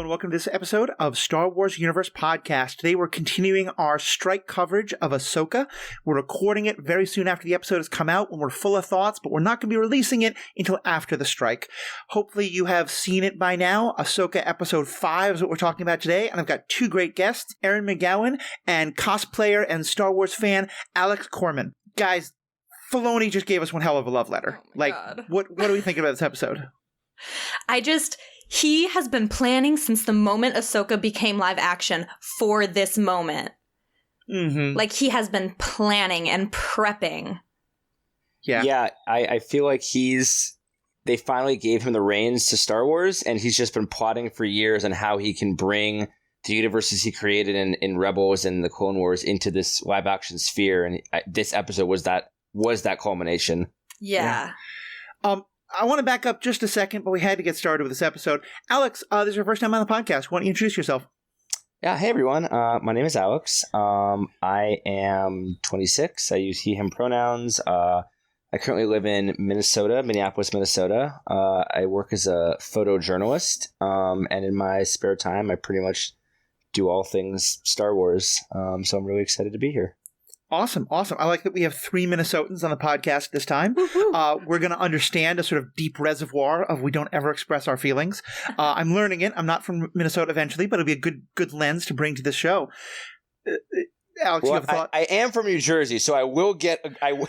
and welcome to this episode of Star Wars Universe Podcast. Today we're continuing our strike coverage of Ahsoka. We're recording it very soon after the episode has come out when we're full of thoughts, but we're not going to be releasing it until after the strike. Hopefully you have seen it by now. Ahsoka Episode 5 is what we're talking about today, and I've got two great guests, Erin McGowan and cosplayer and Star Wars fan Alex Kormann. Guys, Filoni just gave us one hell of a love letter. God. What do we think about this episode? He has been planning since the moment Ahsoka became live action for this moment. Mm-hmm. Like, he has been planning and prepping. Yeah, I feel like they finally gave him the reins to Star Wars, and he's just been plotting for years on how he can bring the universes he created in Rebels and the Clone Wars into this live action sphere, and this episode was that culmination. Yeah. I want to back up just a second, but we had to get started with this episode. Alex, this is your first time on the podcast. Why don't you introduce yourself? Yeah, hey everyone. My name is Alex. I am 26. I use he, him pronouns. I currently live in Minneapolis, Minnesota. I work as a photojournalist, and in my spare time, I pretty much do all things Star Wars. So I'm really excited to be here. Awesome. I like that we have 3 Minnesotans on the podcast this time. We're going to understand a sort of deep reservoir of we don't ever express our feelings. I'm learning it. I'm not from Minnesota eventually, but it'll be a good lens to bring to this show. Alex, you have a thought? I am from New Jersey, so I will get... I'm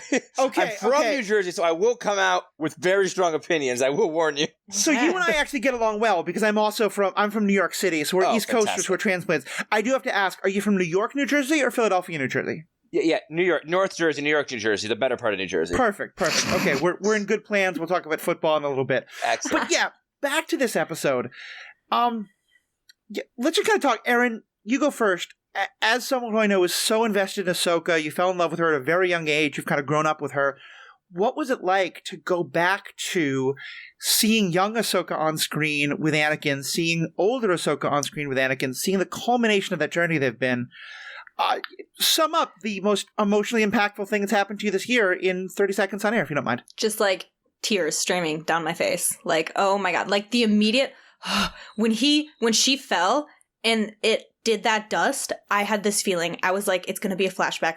from New Jersey, so I will come out with very strong opinions. I will warn you. So you and I actually get along well, because I'm from New York City, so we're East Coasters, we're transplants. I do have to ask, are you from New York, New Jersey, or Philadelphia, New Jersey? Yeah, New York, North Jersey, New York, New Jersey, the better part of New Jersey. Perfect. Okay, we're in good plans. We'll talk about football in a little bit. Excellent. But yeah, back to this episode. Let's just kind of talk. Erin, you go first. As someone who I know is so invested in Ahsoka, you fell in love with her at a very young age. You've kind of grown up with her. What was it like to go back to seeing young Ahsoka on screen with Anakin, seeing older Ahsoka on screen with Anakin, seeing the culmination of that journey they've been? Sum up the most emotionally impactful thing that's happened to you this year in 30 seconds on air, if you don't mind. Just like tears streaming down my face. Like, oh my God. Like the immediate, when she fell and it did that dust, I had this feeling. I was like, it's going to be a flashback.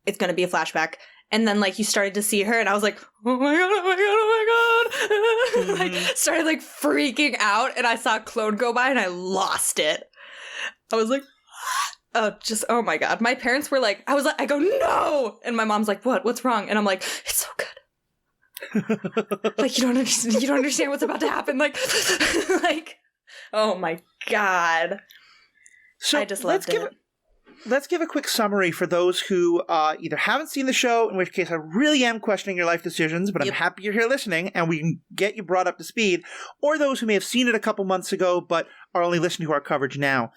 It's going to be a flashback. And then like you started to see her and I was like, oh my God. Like started like freaking out and I saw a clone go by and I lost it. I was like, oh my God. My parents were like, I go, no! And my mom's like, what's wrong? And I'm like, it's so good. Like, you don't understand what's about to happen. Like, oh my God. So I just loved it. Let's give a quick summary for those who either haven't seen the show, in which case I really am questioning your life decisions, but I'm happy you're here listening and we can get you brought up to speed, or those who may have seen it a couple months ago but are only listening to our coverage now.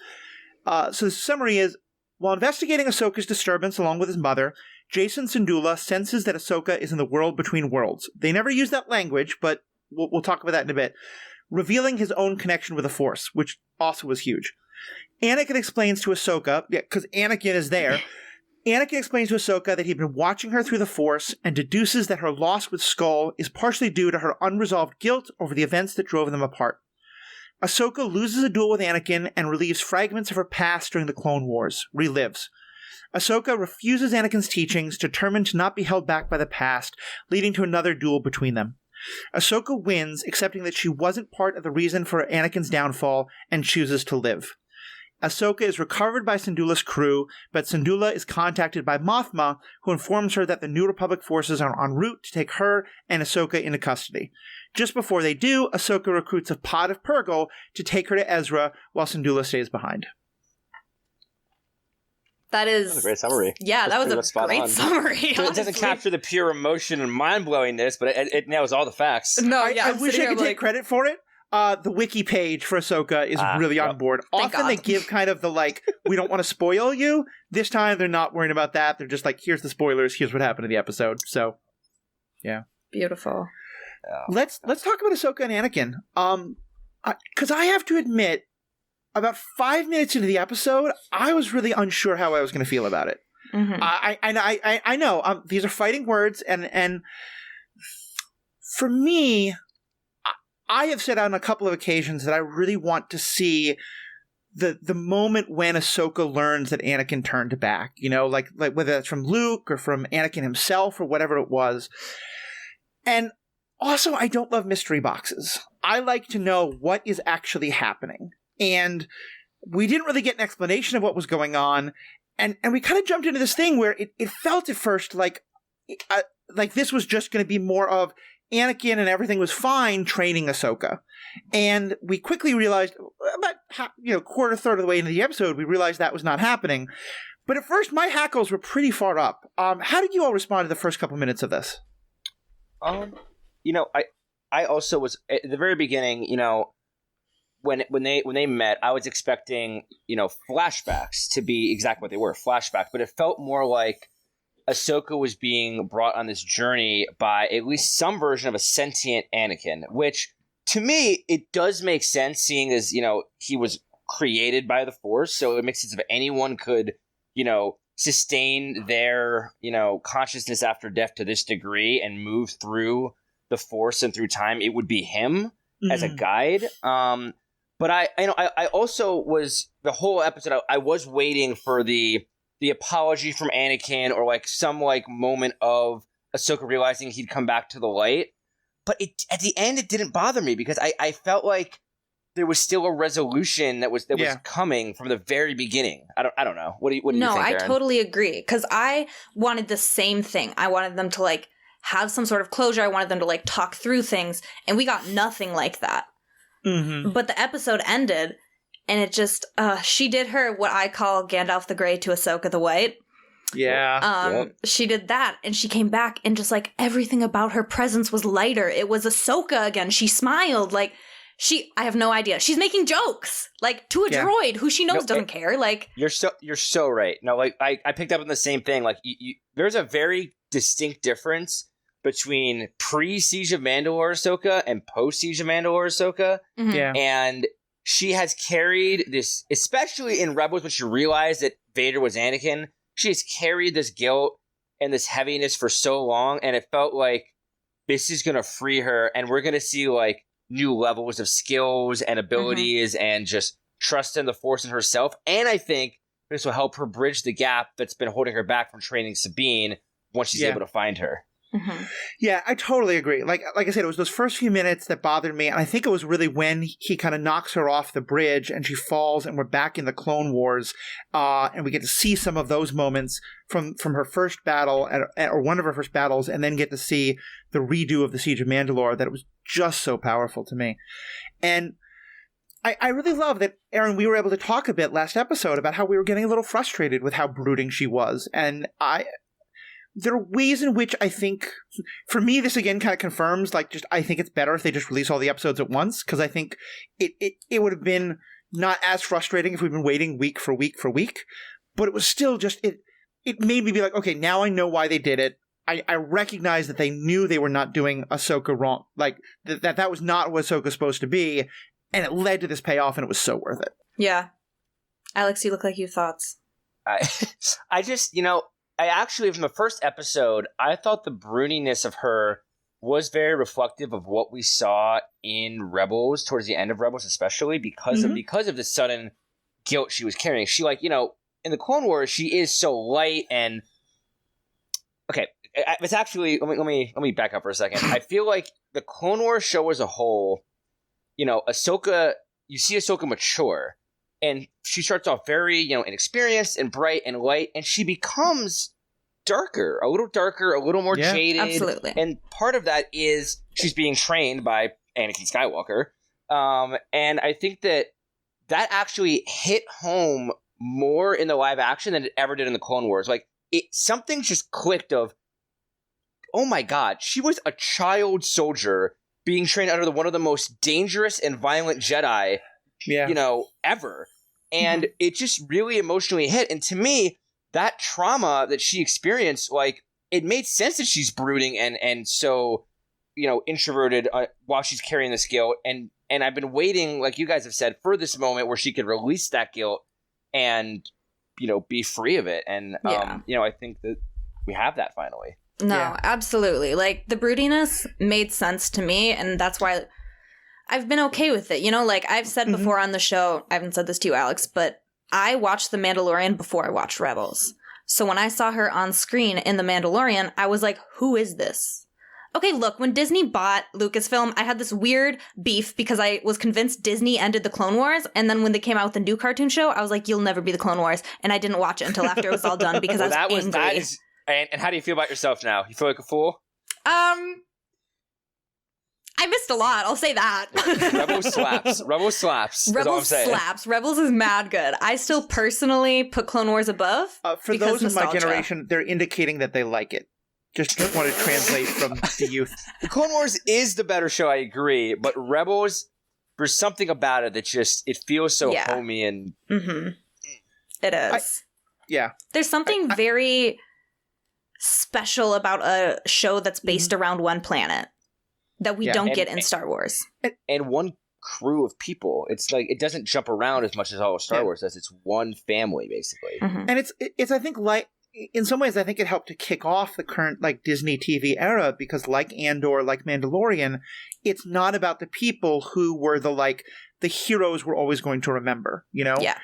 So the summary is, while investigating Ahsoka's disturbance along with his mother, Jacen Syndulla senses that Ahsoka is in the world between worlds. They never use that language, but we'll talk about that in a bit. Revealing his own connection with the Force, which also was huge. Anakin explains to Ahsoka, because Anakin is there, Anakin explains to Ahsoka that he'd been watching her through the Force and deduces that her loss with Skull is partially due to her unresolved guilt over the events that drove them apart. Ahsoka loses a duel with Anakin and relieves fragments of her past during the Clone Wars, relives. Ahsoka refuses Anakin's teachings, determined to not be held back by the past, leading to another duel between them. Ahsoka wins, accepting that she wasn't part of the reason for Anakin's downfall, and chooses to live. Ahsoka is recovered by Syndulla's crew, but Syndulla is contacted by Mothma, who informs her that the New Republic forces are en route to take her and Ahsoka into custody. Just before they do, Ahsoka recruits a pod of Purrgil to take her to Ezra, while Syndulla stays behind. That was a great summary. Yeah, that was a great summary. It doesn't capture the pure emotion and mind-blowingness, but it nails all the facts. No, yeah, I wish I could take credit for it. The wiki page for Ahsoka is really on board. Often they give kind of the we don't want to spoil you. This time they're not worrying about that. They're just like, here's the spoilers. Here's what happened in the episode. So, yeah. Beautiful. Let's talk about Ahsoka and Anakin. Because I have to admit, about 5 minutes into the episode, I was really unsure how I was going to feel about it. Mm-hmm. I know these are fighting words, and for me, I have said on a couple of occasions that I really want to see the moment when Ahsoka learns that Anakin turned back, like whether that's from Luke or from Anakin himself or whatever it was. And also, I don't love mystery boxes. I like to know what is actually happening. And we didn't really get an explanation of what was going on. And we kind of jumped into this thing where it felt at first like this was just going to be more of Anakin and everything was fine training Ahsoka. And we quickly realized, about quarter, third of the way into the episode, we realized that was not happening. But at first, my hackles were pretty far up. How did you all respond to the first couple minutes of this? I also was at the very beginning. When they met, I was expecting flashbacks to be exactly what they were, flashbacks. But it felt more like Ahsoka was being brought on this journey by at least some version of a sentient Anakin, which to me, it does make sense, seeing as, he was created by the Force. So it makes sense if anyone could, sustain their, consciousness after death to this degree and move through the Force and through time, it would be him as a guide. But I also was, the whole episode, I was waiting for the apology from Anakin or some moment of Ahsoka realizing he'd come back to the light. But at the end, it didn't bother me because I felt like there was still a resolution that was coming from the very beginning. I don't know. What do you think, No, I Erin? totally agree, because I wanted the same thing. I wanted them to have some sort of closure. I wanted them to talk through things, and we got nothing like that. Mm-hmm. But the episode ended, and it just she did her what I call Gandalf the Grey to Ahsoka the White. Yeah. She did that, and she came back, and just everything about her presence was lighter. It was Ahsoka again. She smiled. I have no idea. She's making jokes to a droid who she knows doesn't care. You're so right. No, I picked up on the same thing. There's a very distinct difference between pre-Siege of Mandalore Ahsoka and post-Siege of Mandalore Ahsoka. Mm-hmm. Yeah. And she has carried this, especially in Rebels when she realized that Vader was Anakin, she has carried this guilt and this heaviness for so long, and it felt like this is going to free her, and we're going to see new levels of skills and abilities and just trust in the Force and herself. And I think this will help her bridge the gap that's been holding her back from training Sabine once she's able to find her. Mm-hmm. Yeah, I totally agree. Like I said, it was those first few minutes that bothered me, and I think it was really when he kind of knocks her off the bridge and she falls, and we're back in the Clone Wars, and we get to see some of those moments from her first battle, or one of her first battles, and then get to see the redo of the Siege of Mandalore. That it was just so powerful to me, and I really love that, Erin, we were able to talk a bit last episode about how we were getting a little frustrated with how brooding she was, and there are ways in which I think, for me, this again kind of confirms, I think it's better if they just release all the episodes at once, because I think it would have been not as frustrating if we'd been waiting week for week for week, but it was still just, it made me be like, okay, now I know why they did it. I recognize that they knew they were not doing Ahsoka wrong, that was not what Ahsoka's supposed to be, and it led to this payoff, and it was so worth it. Yeah. Alex, you look like you have thoughts. I just, I actually, from the first episode, I thought the brooniness of her was very reflective of what we saw in Rebels, towards the end of Rebels especially, because of the sudden guilt she was carrying. She, in the Clone Wars, she is so light and... Okay, it's actually... Let me back up for a second. I feel like the Clone Wars show as a whole, Ahsoka... You see Ahsoka mature, and she starts off very, inexperienced and bright and light, and she becomes a little more jaded. Absolutely. And part of that is she's being trained by Anakin Skywalker. And I think that actually hit home more in the live action than it ever did in the Clone Wars. Something just clicked of, oh my God, she was a child soldier being trained under one of the most dangerous and violent Jedi, ever. And it just really emotionally hit. And to me, that trauma that she experienced, it made sense that she's brooding and so, introverted while she's carrying this guilt. And I've been waiting, like you guys have said, for this moment where she could release that guilt and, be free of it. And, I think that we have that finally. No, absolutely. The broodiness made sense to me. And that's why I've been okay with it. You know, like I've said before on the show, I haven't said this to you, Alex, but I watched The Mandalorian before I watched Rebels. So when I saw her on screen in The Mandalorian, I was like, who is this? Okay, look, when Disney bought Lucasfilm, I had this weird beef because I was convinced Disney ended the Clone Wars. And then when they came out with the new cartoon show, I was like, you'll never be the Clone Wars. And I didn't watch it until after it was all done because I was angry. And how do you feel about yourself now? You feel like a fool? I missed a lot. I'll say that. Rebels slaps. Rebels slaps. Rebels slaps. Rebels is mad good. I still personally put Clone Wars above. For those in my generation, they're indicating that they like it. Just want to translate from the youth. The Clone Wars is the better show, I agree. But Rebels, there's something about it that just, it feels so homey and... Mm-hmm. It is. There's something very special about a show that's based around one planet that we don't get in Star Wars. And one crew of people. It's like, it doesn't jump around as much as all of Star Wars does. It's one family, basically. Mm-hmm. And it's I think, like, in some ways, I think it helped to kick off the current, like, Disney TV era because, like Andor, like Mandalorian, it's not about the people who were the heroes we're always going to remember, you know? Yeah.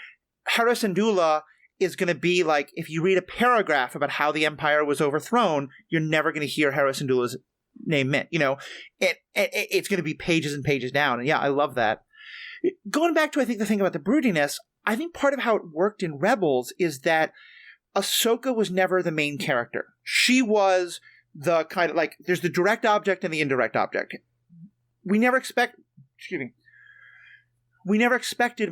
Hera Syndulla is going to be, like, if you read a paragraph about how the Empire was overthrown, you're never going to hear Hera Syndulla's name meant, you know? It's going to be pages and pages down. And yeah, I love that. Going back to, I think, the thing about the broodiness, I think part of how it worked in Rebels is that Ahsoka was never the main character. She was the kind of, like, there's the direct object and the indirect object. We never expected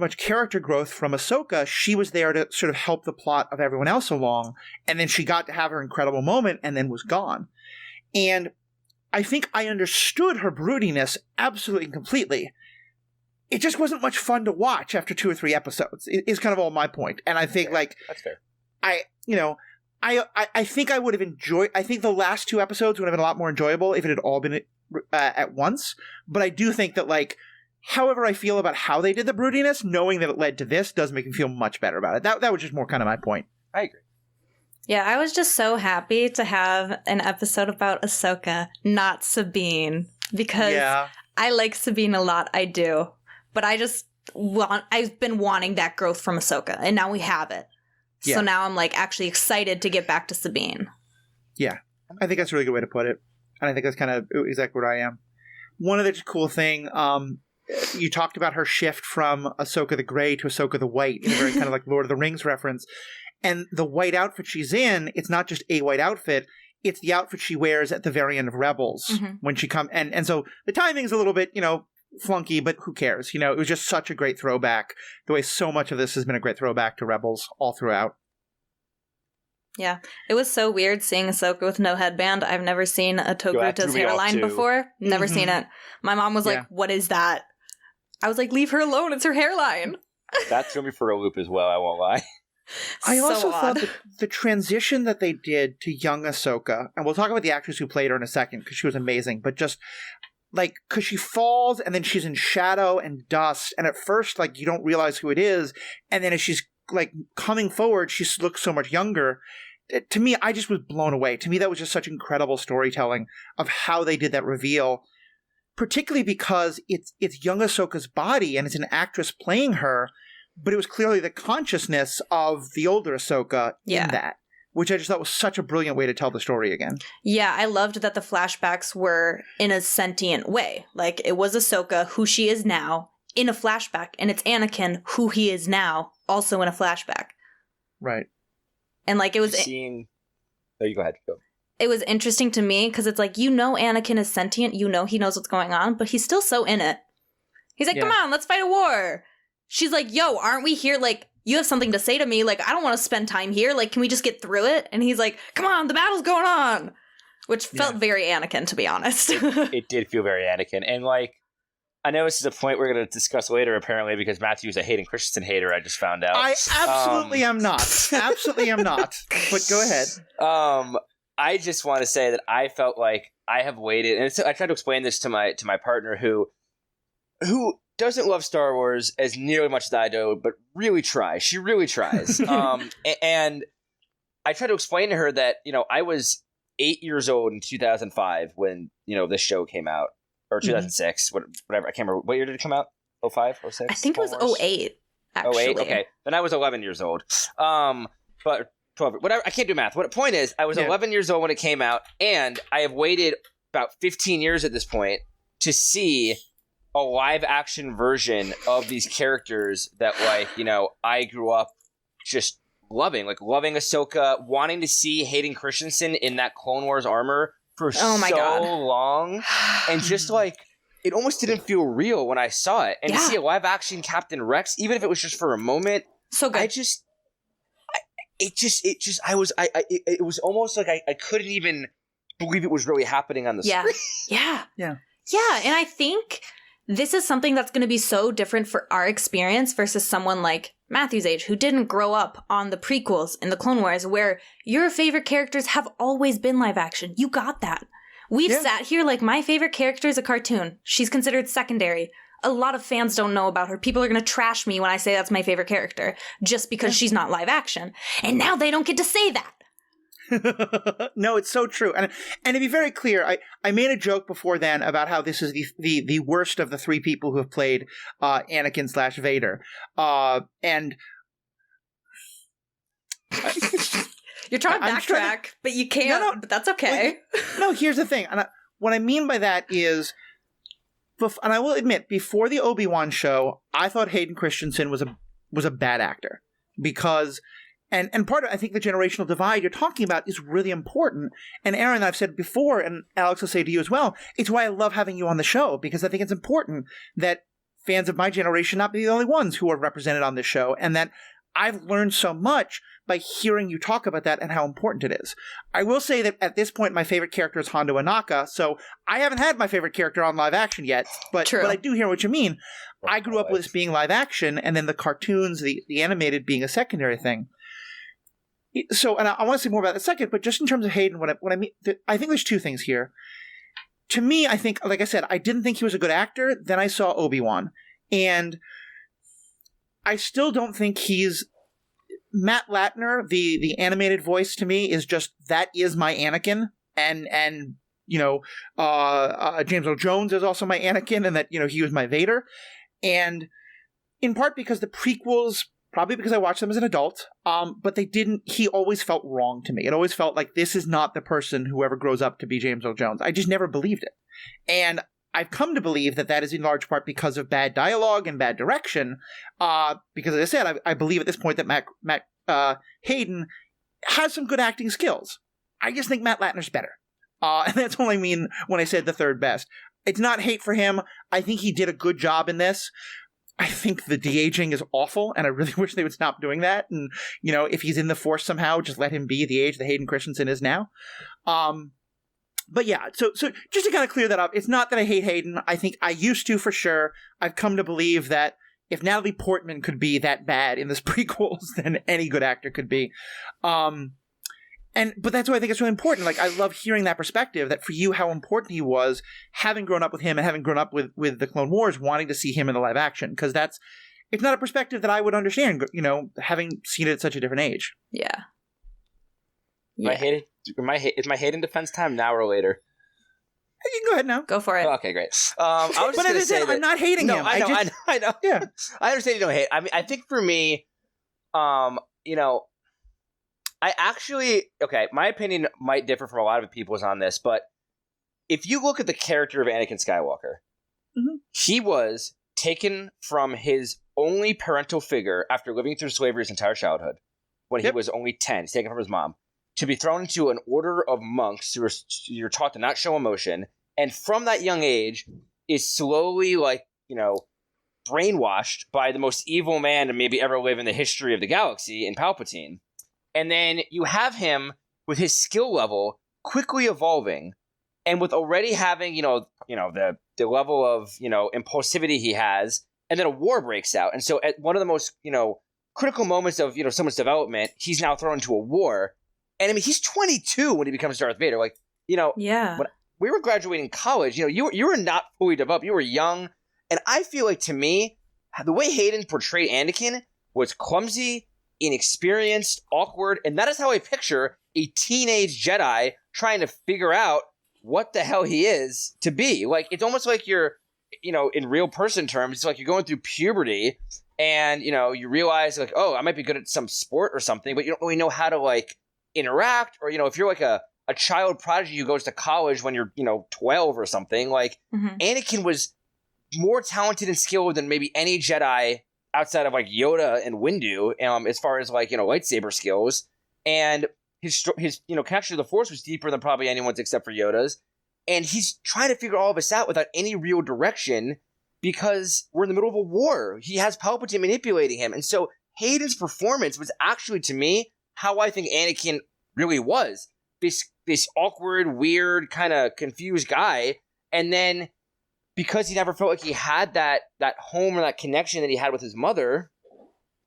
much character growth from Ahsoka. She was there to sort of help the plot of everyone else along, and then she got to have her incredible moment and then was gone. And I think I understood her broodiness absolutely and completely. It just wasn't much fun to watch after 2 or 3 episodes, is kind of all my point. And I think, that's fair. I think I would have enjoyed. I think the last 2 episodes would have been a lot more enjoyable if it had all been at once. But I do think that, like, however I feel about how they did the broodiness, knowing that it led to this does make me feel much better about it. That was just more kind of my point. I agree. Yeah, I was just so happy to have an episode about Ahsoka, not Sabine, because I like Sabine a lot. I do, but I've been wanting that growth from Ahsoka, and now we have it. So now I'm, like, actually excited to get back to Sabine. Yeah. I think that's a really good way to put it. And I think that's kind of exactly what I am. One other cool thing, you talked about her shift from Ahsoka the Grey to Ahsoka the White in a very kind of like Lord of the Rings reference. And the white outfit she's in, it's not just a white outfit, it's the outfit she wears at the very end of Rebels when she comes. And so the timing's a little bit, you know, flunky, but who cares? You know, it was just such a great throwback. The way so much of this has been a great throwback to Rebels all throughout. Yeah, it was so weird seeing Ahsoka with no headband. I've never seen a Togruta's hairline before. Never seen it. My mom was like, what is that? I was like, leave her alone. It's her hairline. That threw me for a loop as well, I won't lie. I also thought that the transition that they did to young Ahsoka, and we'll talk about the actress who played her in a second because she was amazing, but just like, because she falls and then she's in shadow and dust, and at first, like, you don't realize who it is, and then as she's like coming forward, she looks so much younger. To me, I just was blown away. To me, that was just such incredible storytelling of how they did that reveal, particularly because it's young Ahsoka's body and it's an actress playing her, but it was clearly the consciousness of the older Ahsoka in that, which I just thought was such a brilliant way to tell the story again. Yeah, I loved that the flashbacks were in a sentient way. Like, it was Ahsoka, who she is now, in a flashback, and it's Anakin, who he is now, also in a flashback. Right. And, like, it was... you go ahead. Go. It was interesting to me, because it's like, you know Anakin is sentient, you know he knows what's going on, but he's still so in it. He's like, come on, let's fight a war. She's like, yo, aren't we here? Like, you have something to say to me. Like, I don't want to spend time here. Like, can we just get through it? And he's like, come on, the battle's going on. Which felt very Anakin, to be honest. It did feel very Anakin. And, like, I know this is a point we're going to discuss later, apparently, because Matthew's a Hayden Christensen hater, I just found out. I absolutely am not. Absolutely am not. But go ahead. I just want to say that I felt like I have waited, and I tried to explain this to my partner who doesn't love Star Wars as nearly much as I do, but really tries. She really tries. And I tried to explain to her that, you know, I was 8 years old in 2005 when, you know, this show came out. or 2006, whatever. I can't remember. What year did it come out? 05, 06? I think it was 08, actually. 08? Okay. Then I was 11 years old. But 12, whatever. I can't do math. What point is, I was 11 years old when it came out, and I have waited about 15 years at this point to see a live-action version of these characters that, like, you know, I grew up just loving Ahsoka, wanting to see Hayden Christensen in that Clone Wars armor for long, and just like it almost didn't feel real when I saw it, and to see a live action Captain Rex, even if it was just for a moment, so good. It was almost like I couldn't even believe it was really happening on the screen. Yeah, and I think this is something that's going to be so different for our experience versus someone like Matthew's age, who didn't grow up on the prequels in the Clone Wars, where your favorite characters have always been live action. You got that. We've sat here like, my favorite character is a cartoon. She's considered secondary. A lot of fans don't know about her. People are going to trash me when I say that's my favorite character just because she's not live action. And now they don't get to say that. No, it's so true. And to be very clear, I made a joke before then about how this is the worst of the three people who have played Anakin / Vader. And you're trying to backtrack, but you can't. But that's okay. No, here's the thing. And what I mean by that is, and I will admit, before the Obi-Wan show, I thought Hayden Christensen was a bad actor because. And part of, I think, the generational divide you're talking about is really important. And Aaron, I've said before, and Alex will say to you as well, it's why I love having you on the show, because I think it's important that fans of my generation not be the only ones who are represented on this show, and that I've learned so much by hearing you talk about that and how important it is. I will say that at this point, my favorite character is Hondo Anaka, so I haven't had my favorite character on live action yet, but I do hear what you mean. I grew up with this being live action, and then the cartoons, the animated being a secondary thing. So, and I want to say more about that in a second, but just in terms of Hayden, what I mean, I think there's two things here. To me, I think, like I said, I didn't think he was a good actor. Then I saw Obi-Wan, and I still don't think he's Matt Latner. The animated voice to me is just, that is my Anakin, and you know, James Earl Jones is also my Anakin, and that, you know, he was my Vader, and in part because the prequels. Probably because I watched them as an adult, but he always felt wrong to me. It always felt like this is not the person who ever grows up to be James Earl Jones. I just never believed it. And I've come to believe that is in large part because of bad dialogue and bad direction, because as I said, I believe at this point that Matt Hayden has some good acting skills. I just think Matt Latner's better. And that's what I mean when I said the third best. It's not hate for him. I think he did a good job in this. I think the de-aging is awful, and I really wish they would stop doing that. And, you know, if he's in the Force somehow, just let him be the age that Hayden Christensen is now. But yeah, so just to kind of clear that up, it's not that I hate Hayden. I think I used to, for sure. I've come to believe that if Natalie Portman could be that bad in this prequels, then any good actor could be. But that's why I think it's really important. Like, I love hearing that perspective, that for you, how important he was, having grown up with him and having grown up with the Clone Wars, wanting to see him in the live action. Because it's not a perspective that I would understand, you know, having seen it at such a different age. Yeah. Is my Hayden defense time now or later? You can go ahead now. Go for it. Okay, great. I was just going to say that, I'm not hating him. I know. Yeah. I understand you don't hate. I mean, I think for me, you know, my opinion might differ from a lot of people's on this, but if you look at the character of Anakin Skywalker, he was taken from his only parental figure after living through slavery his entire childhood, when he was only 10. He's taken from his mom, to be thrown into an order of monks who you're taught to not show emotion, and from that young age is slowly, like, you know, brainwashed by the most evil man to maybe ever live in the history of the galaxy in Palpatine. And then you have him with his skill level quickly evolving, and with already having, you know, the level of, you know, impulsivity he has, and then a war breaks out. And so at one of the most, you know, critical moments of, you know, someone's development, he's now thrown into a war. And I mean, he's 22 when he becomes Darth Vader. Like, you know, when we were graduating college, you know, you were not fully developed. You were young. And I feel like, to me, the way Hayden portrayed Anakin was clumsy, inexperienced, awkward, and that is how I picture a teenage Jedi trying to figure out what the hell he is to be. Like, it's almost like you're, in real person terms, it's like you're going through puberty and, you realize like, oh, I might be good at some sport or something, but you don't really know how to like interact, or, if you're like a child prodigy who goes to college when you're, 12 or something, like Anakin was more talented and skilled than maybe any Jedi outside of like Yoda and Windu, as far as like, lightsaber skills. And his connection to the Force was deeper than probably anyone's except for Yoda's. And he's trying to figure all of this out without any real direction because we're in the middle of a war. He has Palpatine manipulating him. And so Hayden's performance was actually, to me, how I think Anakin really was. This awkward, weird, kind of confused guy. And then because he never felt like he had that home or that connection that he had with his mother,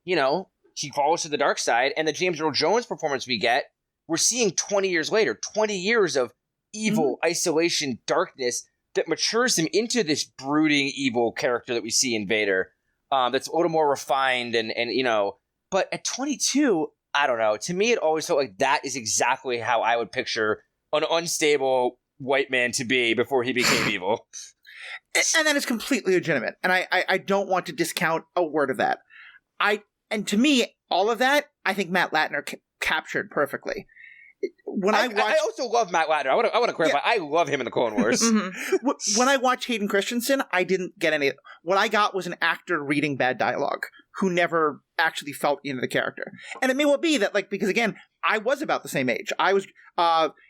he falls to the dark side. And the James Earl Jones performance we get, we're seeing 20 years later, 20 years of evil, isolation, darkness that matures him into this brooding, evil character that we see in Vader. That's a little more refined and but at 22, I don't know. To me, it always felt like that is exactly how I would picture an unstable white man to be before he became evil. And that is completely legitimate. And I don't want to discount a word of that. And to me, all of that, I think Matt Latner captured perfectly. I also love Matt Latner. I want to clarify. Yeah. I love him in the Clone Wars. When I watched Hayden Christensen, I didn't get any. What I got was an actor reading bad dialogue who never actually felt into the character. And it may well be that, like, because again, I was about the same age. I was.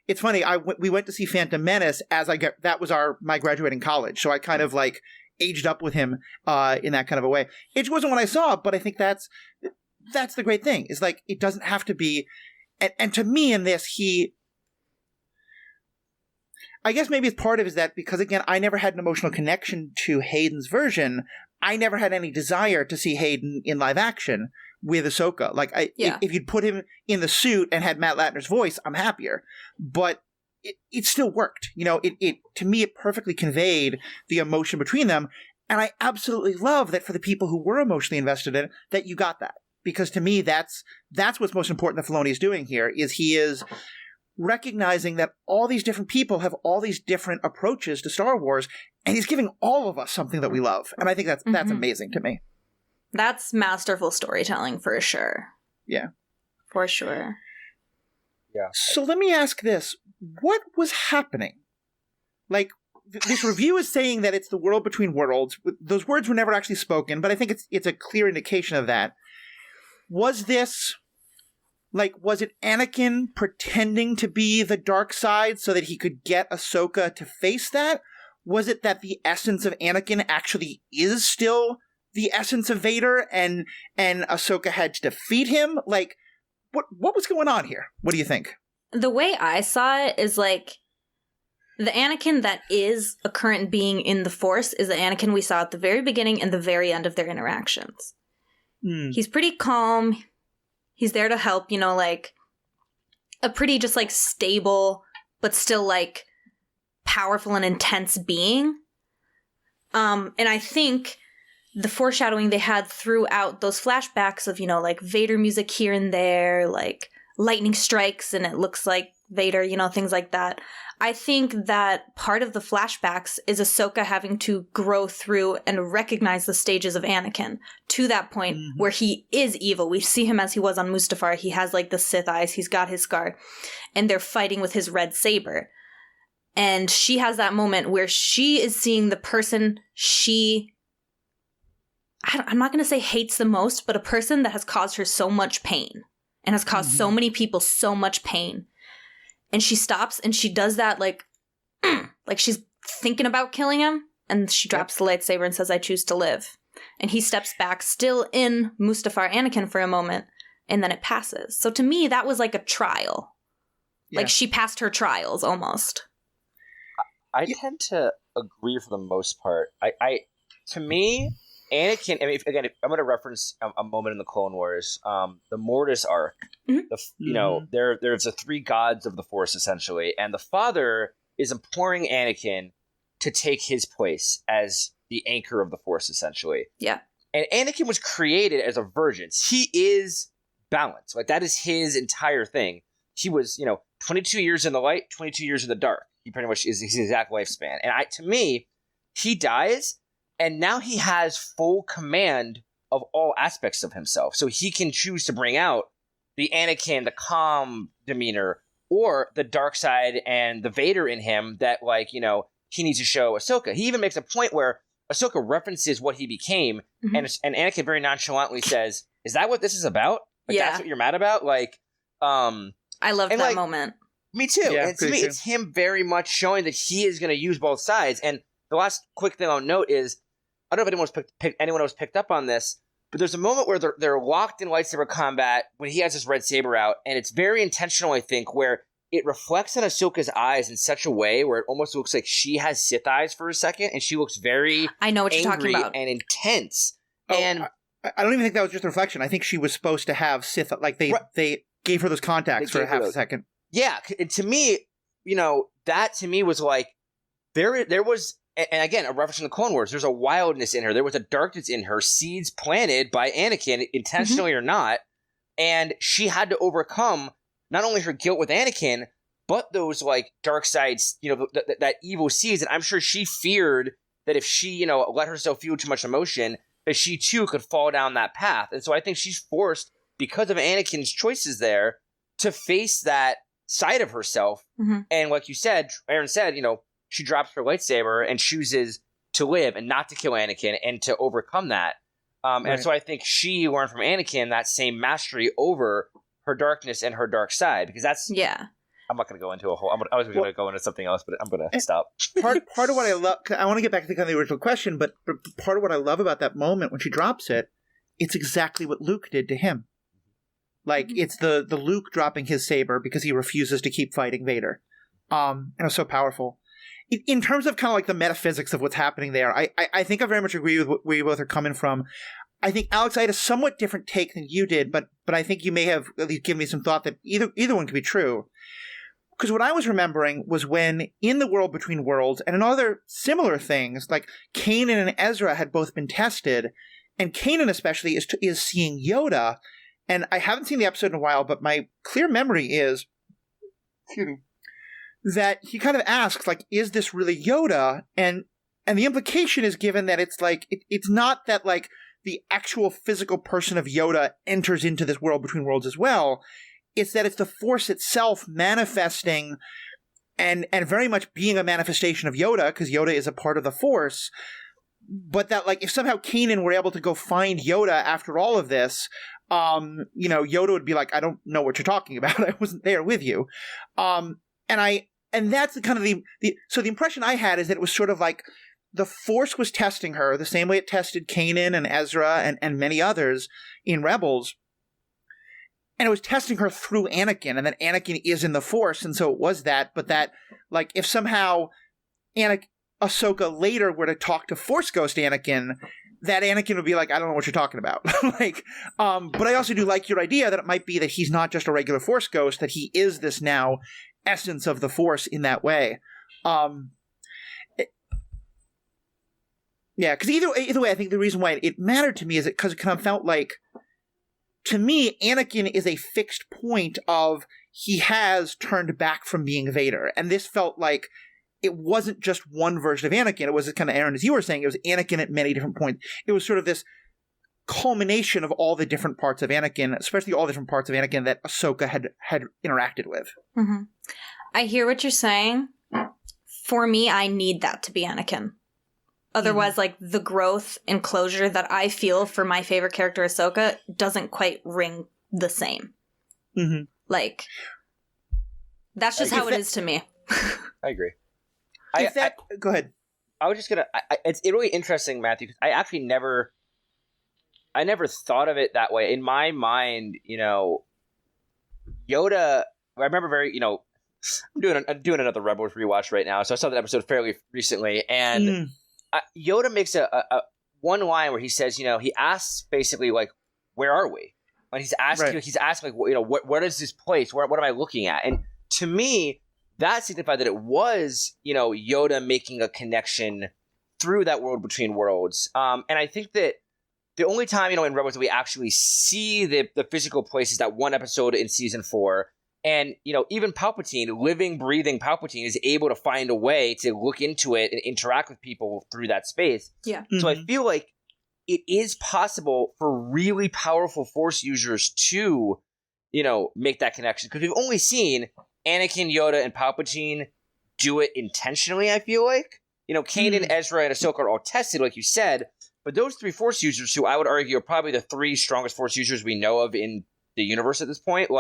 It's funny. We went to see Phantom Menace that was my graduating college. So I kind of like aged up with him in that kind of a way. It wasn't what I saw, but I think that's the great thing. Is like it doesn't have to be. And to me in this, I guess maybe it's part of it is that because, again, I never had an emotional connection to Hayden's version, I never had any desire to see Hayden in live action with Ahsoka. Like, if you'd put him in the suit and had Matt Latner's voice, I'm happier. But it still worked. To me, it perfectly conveyed the emotion between them. And I absolutely love that for the people who were emotionally invested in it, that you got that. Because to me, that's what's most important that Filoni is doing here, is he is recognizing that all these different people have all these different approaches to Star Wars, and he's giving all of us something that we love. And I think that's amazing to me. That's masterful storytelling for sure. Yeah. For sure. Yeah. So let me ask this. What was happening? Like, this review is saying that it's the world between worlds. Those words were never actually spoken, but I think it's a clear indication of that. Was this, was it Anakin pretending to be the dark side so that he could get Ahsoka to face that? Was it that the essence of Anakin actually is still the essence of Vader and Ahsoka had to defeat him? Like, what was going on here? What do you think? The way I saw it is like, the Anakin that is a current being in the Force is the Anakin we saw at the very beginning and the very end of their interactions. He's pretty calm. He's there to help, like a pretty just like stable, but still like powerful and intense being. And I think the foreshadowing they had throughout those flashbacks of, like Vader music here and there, like lightning strikes and it looks like Vader, things like that. I think that part of the flashbacks is Ahsoka having to grow through and recognize the stages of Anakin to that point where he is evil. We see him as he was on Mustafar. He has like the Sith eyes. He's got his scar and they're fighting with his red saber. And she has that moment where she is seeing the person I'm not going to say hates the most, but a person that has caused her so much pain and has caused so many people so much pain. And she stops and she does that like she's thinking about killing him. And she drops the lightsaber and says, I choose to live. And he steps back, still in Mustafar Anakin for a moment. And then it passes. So to me, that was like a trial. Yeah. Like she passed her trials almost. I tend to agree for the most part. To me, Anakin, I'm going to reference a moment in the Clone Wars, the Mortis arc. There's the three gods of the Force, essentially, and the Father is imploring Anakin to take his place as the anchor of the Force, essentially. Yeah. And Anakin was created as a virgin. He is balanced. Like, that is his entire thing. He was, 22 years in the light, 22 years in the dark. he pretty much is his exact lifespan. And to me, he dies, and now he has full command of all aspects of himself. So he can choose to bring out the Anakin, the calm demeanor, or the dark side and the Vader in him that, like, you know, he needs to show Ahsoka. He even makes a point where Ahsoka references what he became, and Anakin very nonchalantly says, "Is that what this is about? Like, that's what you're mad about?" Like, I love that moment. Me too. Yeah, and to me, it's him very much showing that he is going to use both sides. And the last quick thing I'll note is, I don't know if anyone else picked up on this, but there's a moment where they're locked in lightsaber combat when he has his red saber out, and it's very intentional, I think, where it reflects on Ahsoka's eyes in such a way where it almost looks like she has Sith eyes for a second, and she looks very I know what you're talking about. And intense. Oh, and I don't even think that was just a reflection. I think she was supposed to have Sith, like they gave her those contacts for half a second. Yeah, and to me, you know, that to me was like, there was, and again, a reference in the Clone Wars, there's a wildness in her. There was a darkness in her, seeds planted by Anakin, intentionally or not, and she had to overcome not only her guilt with Anakin, but those, like, dark sides, you know, that evil seeds, and I'm sure she feared that if she, you know, let herself feel too much emotion, that she too could fall down that path. And so I think she's forced, because of Anakin's choices there, to face that side of herself. And like you said, Aaron said, you know, she drops her lightsaber and chooses to live and not to kill Anakin and to overcome that. And so I think she learned from Anakin that same mastery over her darkness and her dark side, because that's I'm not going to go into a whole. I was going to go into something else, but I'm going to stop. Part of what I love, I want to get back to kind of the original question, but part of what I love about that moment when she drops it, it's exactly what Luke did to him. Like, it's the Luke dropping his saber because he refuses to keep fighting Vader. And it was so powerful. In terms of kind of like the metaphysics of what's happening there, I think I very much agree with where you both are coming from. I think, Alex, I had a somewhat different take than you did, but I think you may have at least given me some thought that either one could be true. Because what I was remembering was when in the World Between Worlds and in other similar things, like Kanan and Ezra had both been tested, and Kanan especially is seeing Yoda. And I haven't seen the episode in a while, but my clear memory is that he kind of asks, like, is this really Yoda? And the implication is given that it's like, it's not that, like, the actual physical person of Yoda enters into this World Between Worlds as well. It's that it's the Force itself manifesting and very much being a manifestation of Yoda, because Yoda is a part of the Force. But that, like, if somehow Kanan were able to go find Yoda after all of this, you know, Yoda would be like, I don't know what you're talking about. I wasn't there with you. And that's the kind of so the impression I had is that it was sort of like the Force was testing her the same way it tested Kanan and Ezra and many others in Rebels. And it was testing her through Anakin, and then Anakin is in the Force, and so it was that. But that, like, if somehow Ahsoka later were to talk to Force Ghost Anakin, that Anakin would be like, I don't know what you're talking about. Like, but I also do like your idea that it might be that he's not just a regular Force Ghost, that he is this now essence of the Force in that way. Yeah, because either way, I think the reason why it mattered to me is because it kind of felt like, to me, Anakin is a fixed point of he has turned back from being Vader. And this felt like it wasn't just one version of Anakin. It was kind of, Aaron, as you were saying, it was Anakin at many different points. It was sort of this culmination of all the different parts of Anakin, especially all the different parts of Anakin that Ahsoka had interacted with. I hear what you're saying. For me, I need that to be Anakin. Otherwise, like, the growth and closure that I feel for my favorite character, Ahsoka, doesn't quite ring the same. Like, that's just how it is to me. I agree. Go ahead. I was just gonna. It's really interesting, Matthew, because I actually never thought of it that way. In my mind, you know, Yoda. I remember very, you know, I'm doing another Rebels rewatch right now, so I saw that episode fairly recently, and Yoda makes a one line where he says, you know, he asks basically, like, where are we? And he's asking, like, you know, what is this place? What am I looking at? And to me, that signified that it was, you know, Yoda making a connection through that World Between Worlds. And I think that the only time, you know, in Rebels that we actually see the physical place is that one episode in season 4. And, even Palpatine, living, breathing Palpatine, is able to find a way to look into it and interact with people through that space. Yeah. So I feel like it is possible for really powerful Force users to, make that connection. Because we've only seen Anakin, Yoda, and Palpatine do it intentionally, I feel like. Kanan, Ezra, and Ahsoka are all tested, like you said. But those 3 Force users, who I would argue are probably the 3 strongest Force users we know of in the universe at this point,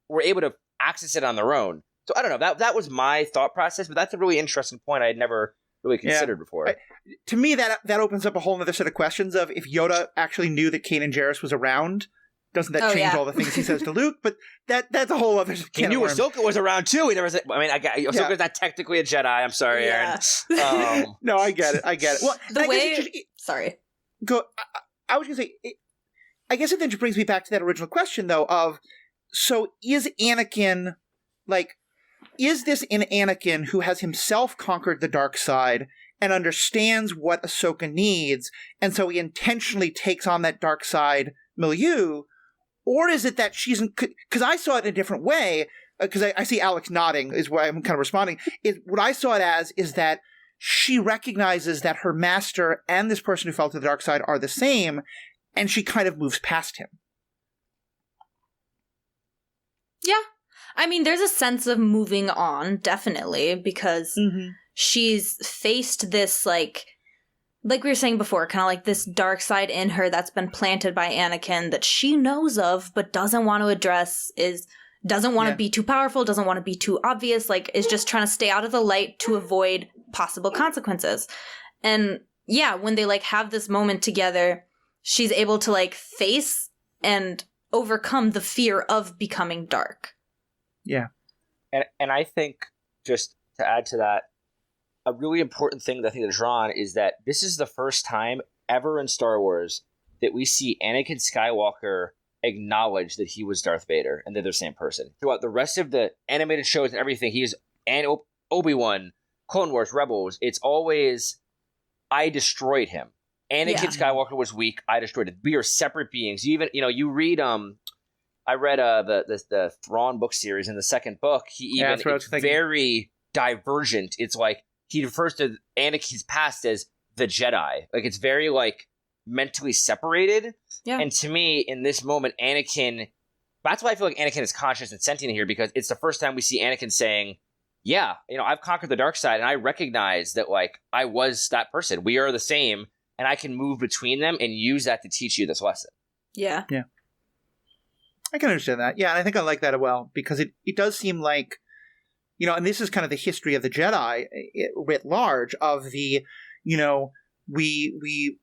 were able to access it on their own. So I don't know. That was my thought process, but that's a really interesting point I had never really considered before. To me, that opens up a whole other set of questions of if Yoda actually knew that Kanan Jarrus was around, doesn't that change all the things he says to Luke? But that's a whole other. He knew Ahsoka was around too. He never said. Ahsoka's not technically a Jedi. I'm sorry, Aaron. No, I get it. Well, sorry. Go. I was gonna say. I guess it then just brings me back to that original question, though. Of so is Anakin is this an Anakin who has himself conquered the dark side and understands what Ahsoka needs, and so he intentionally takes on that dark side milieu? Or is it that she's... Because I saw it in a different way, because I see Alex nodding is why I'm kind of responding. What I saw it as is that she recognizes that her master and this person who fell to the dark side are the same, and she kind of moves past him. Yeah. I mean, there's a sense of moving on, definitely, because she's faced this, like we were saying before, kind of like this dark side in her that's been planted by Anakin that she knows of but doesn't want to address, doesn't want to be too powerful, doesn't want to be too obvious, is just trying to stay out of the light to avoid possible consequences. And yeah, when they have this moment together, she's able to face and overcome the fear of becoming dark. Yeah. And I think, just to add to that, a really important thing that I think they're drawn is that this is the first time ever in Star Wars that we see Anakin Skywalker acknowledge that he was Darth Vader and they're the same person. Throughout the rest of the animated shows and everything, and Obi-Wan, Clone Wars, Rebels, it's always, I destroyed him. Anakin Skywalker was weak, I destroyed it. We are separate beings. You even, you read, I read the Thrawn book series. In the second book, it's very divergent. It's he refers to Anakin's past as the Jedi. It's very mentally separated. Yeah. And to me, in this moment, Anakin, that's why I feel like Anakin is conscious and sentient here, because it's the first time we see Anakin saying, yeah, I've conquered the dark side and I recognize that I was that person. We are the same and I can move between them and use that to teach you this lesson. Yeah. Yeah. I can understand that. Yeah, and I think I like that as well, because it does seem like, and this is kind of the history of the Jedi writ large, of the, we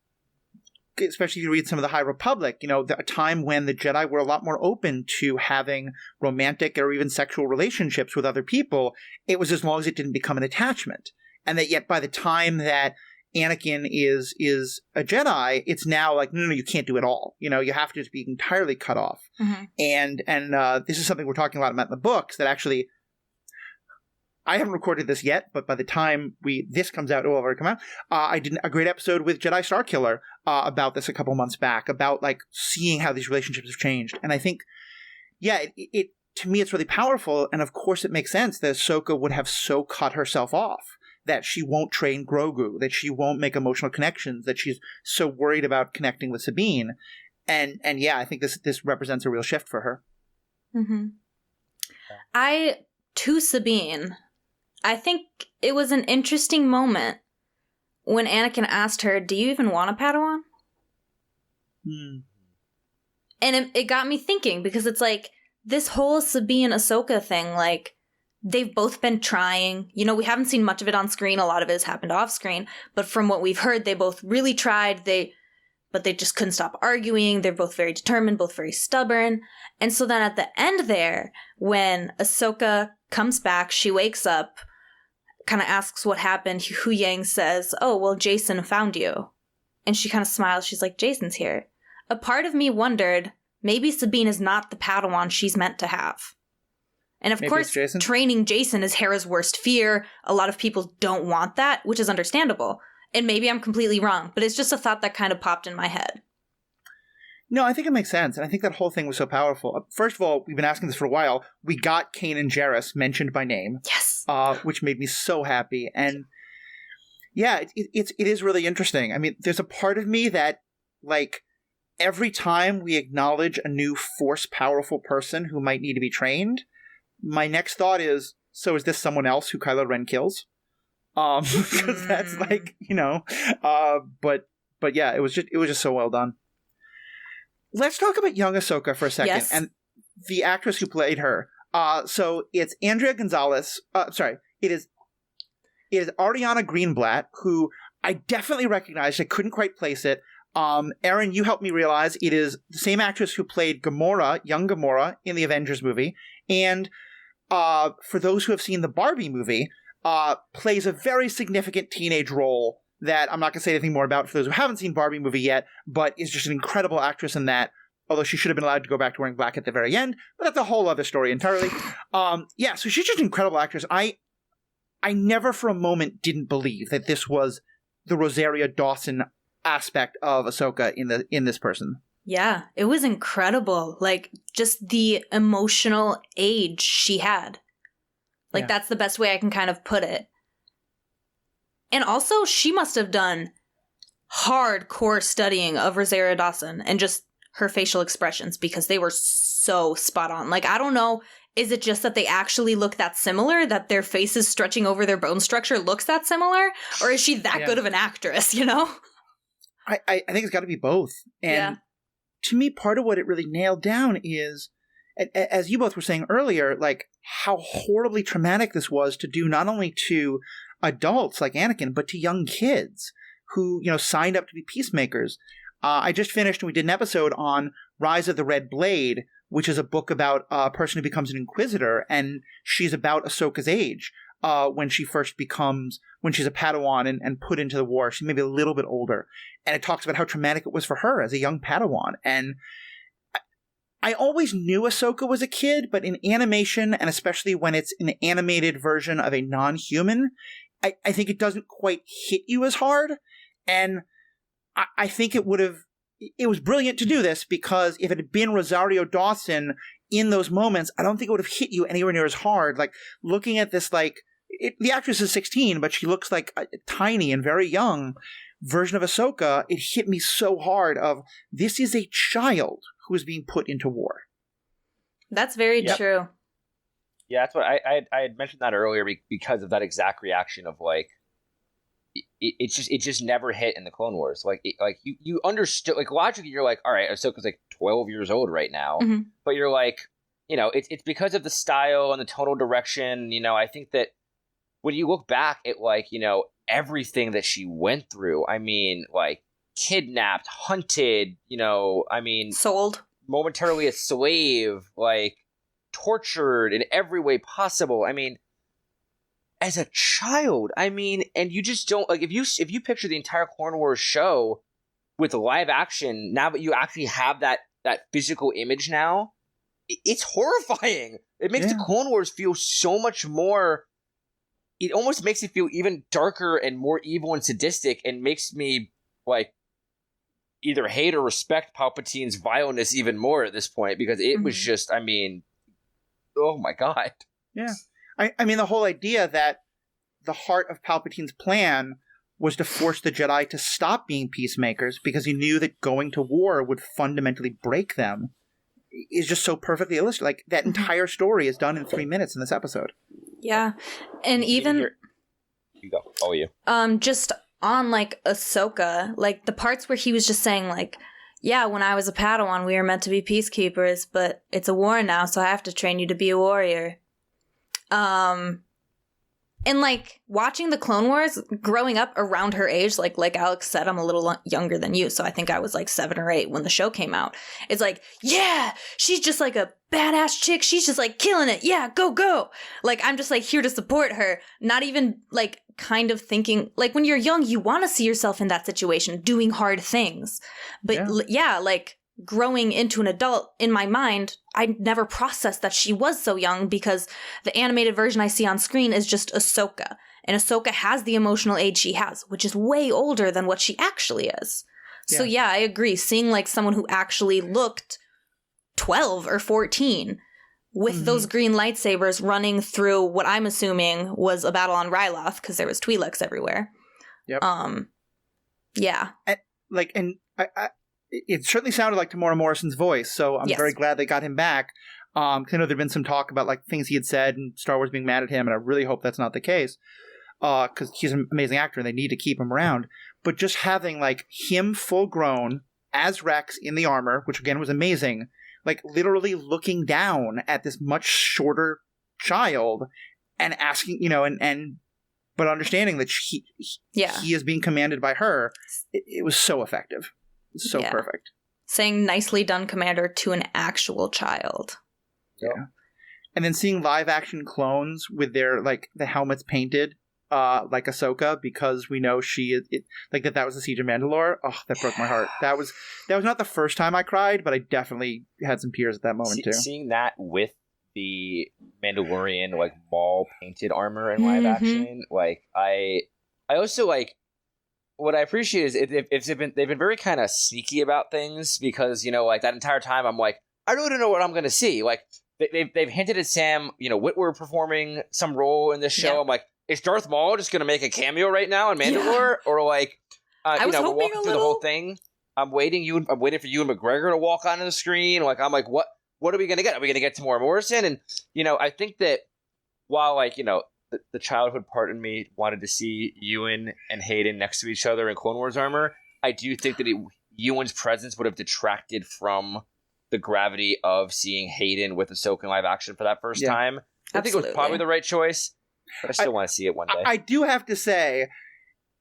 especially if you read some of the High Republic, a time when the Jedi were a lot more open to having romantic or even sexual relationships with other people. It was as long as it didn't become an attachment. And that yet by the time that Anakin is a Jedi, it's now no, you can't do it all. You have to just be entirely cut off. Mm-hmm. And this is something we're talking about in the books that actually, I haven't recorded this yet, but by the time this comes out, it will have already come out. I did a great episode with Jedi Starkiller about this a couple months back, about seeing how these relationships have changed. And I think, it to me, it's really powerful. And of course, it makes sense that Ahsoka would have so cut herself off, that she won't train Grogu, that she won't make emotional connections, that she's so worried about connecting with Sabine. And yeah, I think this represents a real shift for her. Mm-hmm. To Sabine, I think it was an interesting moment when Anakin asked her, do you even want a Padawan? And it got me thinking, because it's this whole Sabine-Ahsoka thing, they've both been trying. We haven't seen much of it on screen. A lot of it has happened off screen. But from what we've heard, they both really tried. But they just couldn't stop arguing. They're both very determined, both very stubborn. And so then at the end there, when Ahsoka comes back, she wakes up, kind of asks what happened. Hu Yang says, oh, well, Jacen found you. And she kind of smiles. She's like, Jacen's here. A part of me wondered, maybe Sabine is not the Padawan she's meant to have. And of course, training Jacen is Hera's worst fear. A lot of people don't want that, which is understandable. And maybe I'm completely wrong, but it's just a thought that kind of popped in my head. No, I think it makes sense. And I think that whole thing was so powerful. First of all, we've been asking this for a while. We got Kanan Jarrus mentioned by name. Yes. Which made me so happy. And yeah, it is really interesting. I mean, there's a part of me that, like, every time we acknowledge a new Force powerful person who might need to be trained, my next thought is, so is this someone else who Kylo Ren kills? Because that's like, but yeah, it was just so well done. Let's talk about young Ahsoka for a second, yes. and the actress who played her. So it's Andrea Gonzalez. It is Ariana Greenblatt, who I definitely recognized. I couldn't quite place it. Erin, you helped me realize it is the same actress who played Gamora, young Gamora, in the Avengers movie, and for those who have seen the Barbie movie, plays a very significant teenage role that I'm not going to say anything more about for those who haven't seen Barbie movie yet, but is just an incredible actress in that, although she should have been allowed to go back to wearing black at the very end, but that's a whole other story entirely. Yeah, so she's just an incredible actress. I never for a moment didn't believe that this was the Rosario Dawson aspect of Ahsoka in this person. Yeah, it was incredible. Like, just the emotional age she had. Like, that's the best way I can kind of put it. And also, she must have done hardcore studying of Rosario Dawson and just her facial expressions, because they were so spot on. Like, I don't know, is it just that they actually look that similar, that their faces stretching over their bone structure looks that similar? Or is she that good of an actress, you know? I think it's got to be both. And to me, part of what it really nailed down is, as you both were saying earlier, like how horribly traumatic this was to do not only to adults like Anakin, but to young kids who, signed up to be peacemakers. I just finished, and we did an episode on Rise of the Red Blade, which is a book about a person who becomes an Inquisitor, and she's about Ahsoka's age when she's a Padawan and put into the war. She's maybe a little bit older. And it talks about how traumatic it was for her as a young Padawan. And I always knew Ahsoka was a kid, but in animation, and especially when it's an animated version of a non-human, I think it doesn't quite hit you as hard. And I think it was brilliant to do this, because if it had been Rosario Dawson in those moments, I don't think it would have hit you anywhere near as hard. Like, looking at this, the actress is 16, but she looks like a tiny and very young version of Ahsoka. It hit me so hard of, this is a child who is being put into war. That's very true. Yeah, that's what I had mentioned that earlier, because of that exact reaction of, like, it just never hit in the Clone Wars. Like, you understood, like, logically you're like, all right, Ahsoka's like 12 years old right now, but you're like, it's because of the style and the tonal direction. I think that when you look back at, like, everything that she went through, I mean, like, kidnapped, hunted, sold, momentarily a slave, like, tortured in every way possible. I mean, as a child, and you just don't, like, if you picture the entire Clone Wars show with live action, now that you actually have that physical image now, it's horrifying. It makes the Clone Wars feel so much more, it almost makes it feel even darker and more evil and sadistic, and makes me, like, either hate or respect Palpatine's vileness even more at this point, because it was just, oh my god. Yeah. I mean, the whole idea that the heart of Palpatine's plan was to force the Jedi to stop being peacemakers, because he knew that going to war would fundamentally break them, is just so perfectly illustrated. Like, that entire story is done in 3 minutes in this episode. Yeah. And even... You go. Oh, you. Just on, like, Ahsoka, like, the parts where he was just saying, like, yeah, when I was a Padawan, we were meant to be peacekeepers, but it's a war now, so I have to train you to be a warrior. And, like, watching the Clone Wars, growing up around her age, like Alex said, I'm a little younger than you, so I think I was, like, 7 or 8 when the show came out. It's like, yeah, she's just, like, a badass chick. She's just, like, killing it. Yeah, go. Like, I'm just, like, here to support her. Not even, like, kind of thinking, like, when you're young, you want to see yourself in that situation, doing hard things. But, like, growing into an adult, in my mind, I never processed that she was so young, because the animated version I see on screen is just Ahsoka. And Ahsoka has the emotional age she has, which is way older than what she actually is. So yeah, I agree. Seeing like someone who actually looked 12 or 14 with those green lightsabers running through what I'm assuming was a battle on Ryloth because there was Twi'leks everywhere. Yep. Yeah. It certainly sounded like Tamora Morrison's voice, so I'm very glad they got him back. 'Cause I know there'd been some talk about like things he had said and Star Wars being mad at him, and I really hope that's not the case. Because he's an amazing actor and they need to keep him around. But just having like him full grown as Rex in the armor, which again was amazing, like literally looking down at this much shorter child and asking, but understanding that he is being commanded by her, it was so effective. So perfect. Saying nicely done, Commander, to an actual child. Yeah. And then seeing live action clones with their like the helmets painted like Ahsoka, because we know that was the Siege of Mandalore. Oh, that broke my heart. That was not the first time I cried, but I definitely had some tears at that moment too. Seeing that with the Mandalorian like Maul painted armor in live action, like I also like what I appreciate is they've been very kind of sneaky about things, because like that entire time I'm like, I really don't know what I'm gonna see. Like they've hinted at Sam Witwer performing some role in this show. Yeah. I'm like, is Darth Maul just going to make a cameo right now in Mandalore? Yeah. Or like, I was we're hoping walking through the whole thing. I'm waiting for Ewan McGregor to walk onto the screen. Like, I'm like, what are we going to get? Are we going to get Tamora Morrison? And, I think that while like, the childhood part in me wanted to see Ewan and Hayden next to each other in Clone Wars armor, I do think that Ewan's presence would have detracted from the gravity of seeing Hayden with Ahsoka in live action for that first time. I think it was probably the right choice. But I still want to see it one day. I do have to say,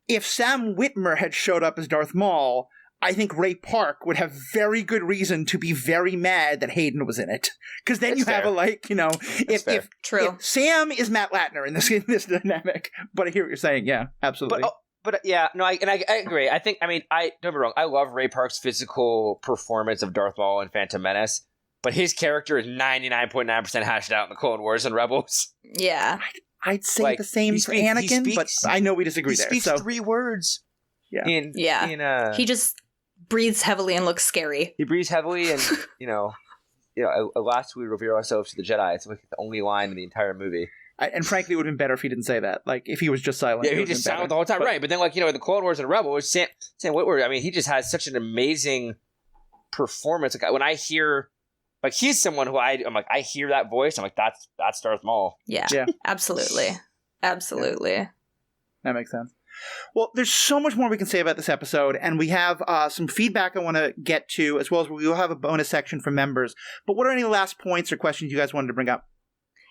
if Sam Witwer had showed up as Darth Maul, I think Ray Park would have very good reason to be very mad that Hayden was in it. Because then have if Sam is Matt Latner in this dynamic. But I hear what you're saying. Yeah, absolutely. But I agree. I think, don't get me wrong, I love Ray Park's physical performance of Darth Maul in Phantom Menace. But his character is 99.9% hashed out in the Clone Wars and Rebels. Yeah. I'd say the same for Anakin, but I know we disagree there. He speaks 3 words. Yeah. He just breathes heavily and looks scary. He breathes heavily, and last we reveal ourselves to the Jedi. It's like the only line in the entire movie. And frankly, it would have been better if he didn't say that. Like, if he was just silent. Yeah, he just silent the whole time, right? But then, like, in the Clone Wars and Rebels, Sam Witwer, he just has such an amazing performance. Like, when I hear. Like, he's someone who I'm like, I hear that voice. I'm like, that's Darth Maul. Yeah. Absolutely. Absolutely. Yeah. That makes sense. Well, there's so much more we can say about this episode, and we have some feedback I want to get to, as well as we will have a bonus section for members. But what are any last points or questions you guys wanted to bring up?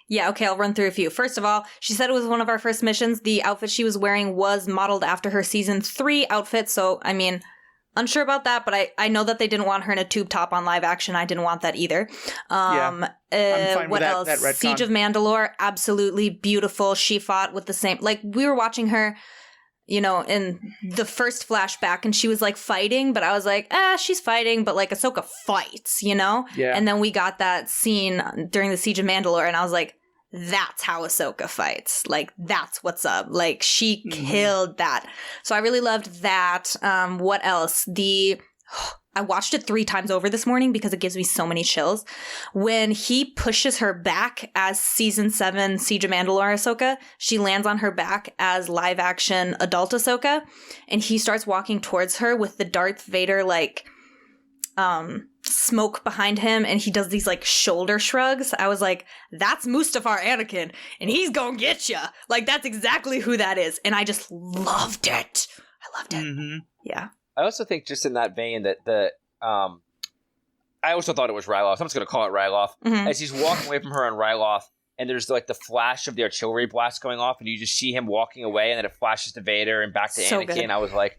Yeah, okay, I'll run through a few. First of all, she said it was one of our first missions. The outfit she was wearing was modeled after her season 3 outfit, so, unsure about that, but I know that they didn't want her in a tube top on live action. I didn't want that either. I'm fine what with else? That Siege of Mandalore, absolutely beautiful. She fought with the same, like, we were watching her, in the first flashback, and she was like fighting, but I was like, she's fighting, but like Ahsoka fights, Yeah. And then we got that scene during the Siege of Mandalore, and I was like, that's how Ahsoka fights. Like, that's what's up. Like, she killed that. So I really loved that. What else? I watched it 3 times over this morning because it gives me so many chills. When he pushes her back as season 7 Siege of Mandalore Ahsoka, she lands on her back as live action adult Ahsoka, and he starts walking towards her with the Darth Vader, like, smoke behind him, and he does these like shoulder shrugs. I was like, that's Mustafar Anakin, and he's gonna get ya. Like, that's exactly who that is, and I just loved it. I loved it. Yeah. I also think, just in that vein, that I also thought it was Ryloth. I'm just gonna call it Ryloth. As he's walking away from her on Ryloth, and there's like the flash of the artillery blast going off, and you just see him walking away, and then it flashes to Vader and back to Anakin. Good. I was like,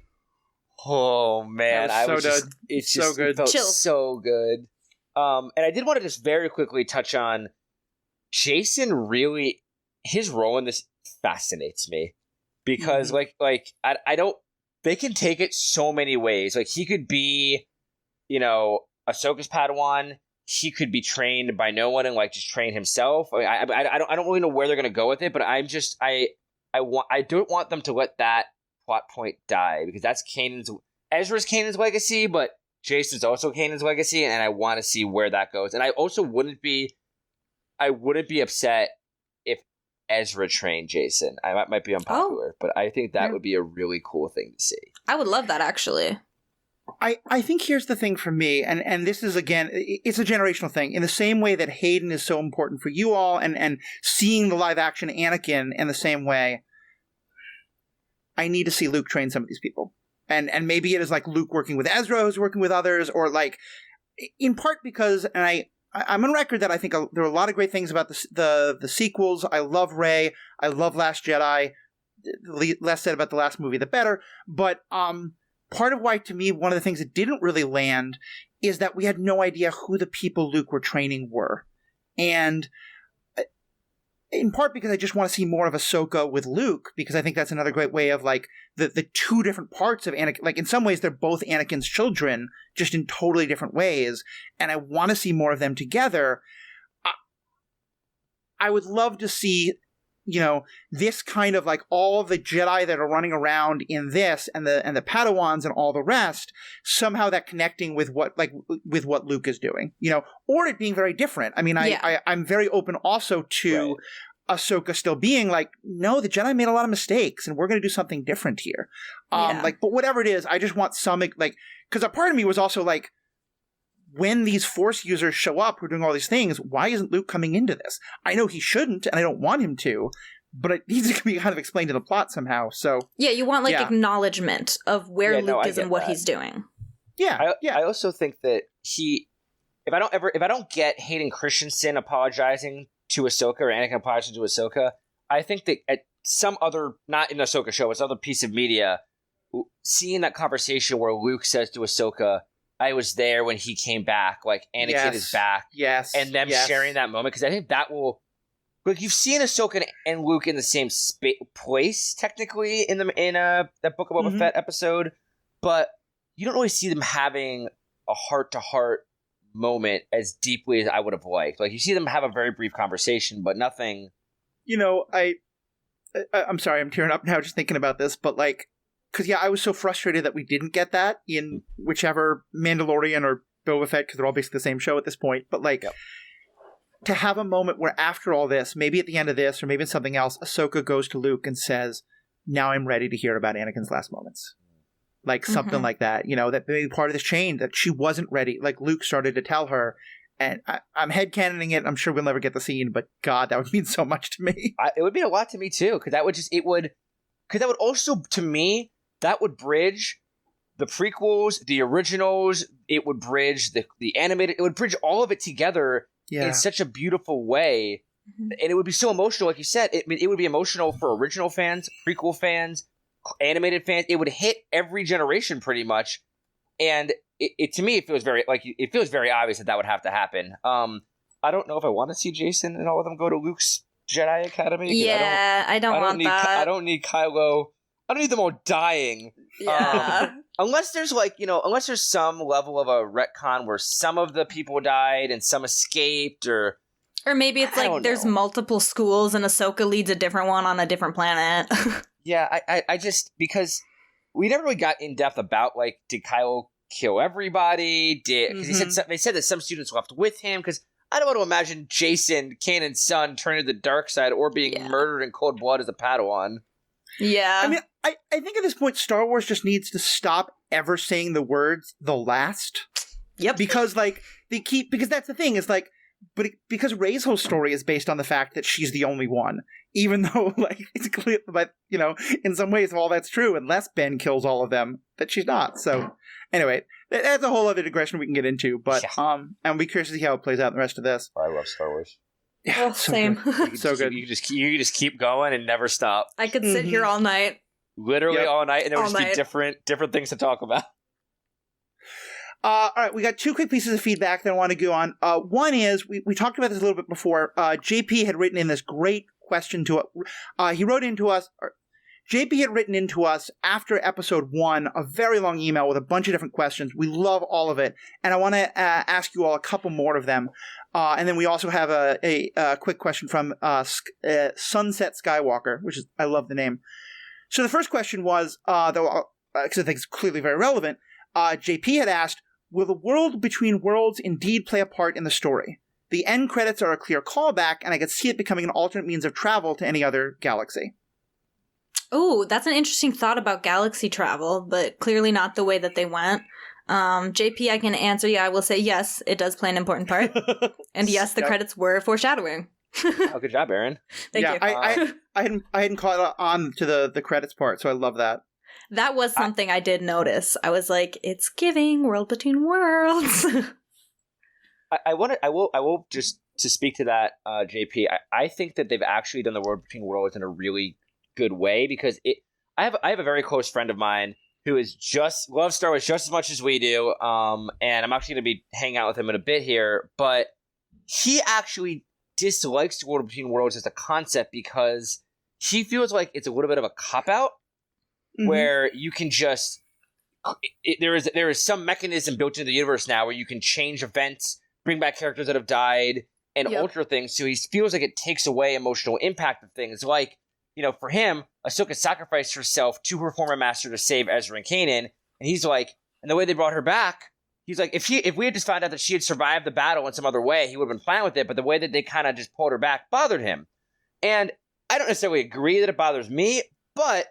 oh man, it's so good. It felt so good. And I did want to just very quickly touch on Jacen. Really, his role in this fascinates me, because I don't. They can take it so many ways. Like, he could be, Ahsoka's Padawan. He could be trained by no one and like just train himself. I don't really know where they're gonna go with it, but I don't want them to let that plot point die, because that's Kanan's Ezra's Kanan's legacy, but Jacen's also Kanan's legacy, and I want to see where that goes. And I also wouldn't be upset if Ezra trained Jacen. I might be unpopular, but I think that would be a really cool thing to see. I would love that, actually. I think here's the thing for me, and this is, again, it's a generational thing. In the same way that Hayden is so important for you all, and seeing the live-action Anakin in the same way, I need to see Luke train some of these people. And maybe it is like Luke working with Ezra, who's working with others, or like, in part because, and I'm on record that I think there are a lot of great things about the sequels. I love Rey. I love Last Jedi. The less said about the last movie, the better. But part of why, to me, one of the things that didn't really land is that we had no idea who the people Luke were training were. And in part because I just want to see more of Ahsoka with Luke, because I think that's another great way of, like, the two different parts of Anakin. Like, in some ways, they're both Anakin's children, just in totally different ways. And I want to see more of them together. I would love to see, this kind of, like, all the Jedi that are running around in this, and the Padawans and all the rest, somehow that connecting with what Luke is doing, or it being very different. I mean, I'm very open also to Ahsoka still being like, no, the Jedi made a lot of mistakes, and we're going to do something different here. But whatever it is, I just want some, like, because a part of me was also like, when these Force users show up who are doing all these things, why isn't Luke coming into this? I know he shouldn't, and I don't want him to, but it needs to be kind of explained in the plot somehow. So you want acknowledgement of where Luke is and what he's doing. I also think that if I don't get Hayden Christensen apologizing to Ahsoka, or Anakin apologizing to Ahsoka, I think that at some other, not in the Ahsoka show, it's other piece of media, seeing that conversation where Luke says to Ahsoka, I was there when he came back, like, Anakin is back. Yes. And them sharing that moment, because I think that will, like, you've seen Ahsoka and Luke in the same place, technically, in that Book of Boba Fett episode, but you don't really see them having a heart-to-heart moment as deeply as I would have liked. Like, you see them have a very brief conversation, but nothing. I'm sorry, I'm tearing up now just thinking about this, but, like, because, I was so frustrated that we didn't get that in whichever Mandalorian or Boba Fett, because they're all basically the same show at this point. But, like, to have a moment where after all this, maybe at the end of this, or maybe in something else, Ahsoka goes to Luke and says, now I'm ready to hear about Anakin's last moments. Like, something like that. That may be part of this chain, that she wasn't ready. Like, Luke started to tell her. And I'm headcanoning it. I'm sure we'll never get the scene, but God, that would mean so much to me. It would mean a lot to me, too, because that would also, to me, that would bridge the prequels, the originals. It would bridge the animated. It would bridge all of it together in such a beautiful way. And it would be so emotional. Like you said, it would be emotional for original fans, prequel fans, animated fans. It would hit every generation pretty much. And to me, it feels very obvious that would have to happen. I don't know if I want to see Jacen and all of them go to Luke's Jedi Academy. Yeah, I don't want that. I don't need Kylo. I don't need them all dying. Yeah. Unless there's some level of a retcon where some of the people died and some escaped, or maybe it's like there's multiple schools and Ahsoka leads a different one on a different planet. I just, because we never really got in depth about, like, did Kylo kill everybody? Because they said that some students left with him, because I don't want to imagine Jacen, Kanan's son, turning to the dark side or being murdered in cold blood as a Padawan. Yeah. I mean, I think at this point, Star Wars just needs to stop ever saying the words "the last." Yep. Because, like, because that's the thing, is like, because Rey's whole story is based on the fact that she's the only one, even though, like, it's clear, but, in some ways, all that's true, unless Ben kills all of them, that she's not. So, anyway, that's a whole other digression we can get into, but, and we'll be curious to see how it plays out in the rest of this. I love Star Wars. Yeah, same. Good. So good. You just keep going and never stop. I could sit here all night. Literally all night, and there would just be different things to talk about. All right, we got two quick pieces of feedback that I want to go on. One is, we talked about this a little bit before. JP had written in this great question to us. He wrote into us, JP had written into us after episode 1, a very long email with a bunch of different questions. We love all of it, and I want to ask you all a couple more of them. And then we also have a quick question from Sunset Skywalker, which is, I love the name. So the first question was, though because I think it's clearly very relevant, JP had asked, will the world between worlds indeed play a part in the story? The end credits are a clear callback, and I could see it becoming an alternate means of travel to any other galaxy. Oh, that's an interesting thought about galaxy travel, but clearly not the way that they went. JP, I can answer you. I will say yes, it does play an important part. And yes, the credits were foreshadowing. Oh, good job, Erin. Thank you. I hadn't caught on to the credits part, so I love that. That was something I did notice. I was like, it's giving World Between Worlds. I will just to speak to that, JP. I think that they've actually done the World Between Worlds in a really good way, because I have a very close friend of mine who is loves Star Wars just as much as we do, and I'm actually going to be hanging out with him in a bit here, but he actually dislikes the World Between Worlds as a concept because he feels like it's a little bit of a cop-out, where you can just there is some mechanism built into the universe now where you can change events, bring back characters that have died, and alter things, so he feels like it takes away emotional impact of things. Like, for him, Ahsoka sacrificed herself to her former master to save Ezra and Kanan, and he's like, and the way they brought her back, he's like, if we had just found out that she had survived the battle in some other way, he would have been fine with it, but the way that they kind of just pulled her back bothered him. And I don't necessarily agree that it bothers me, but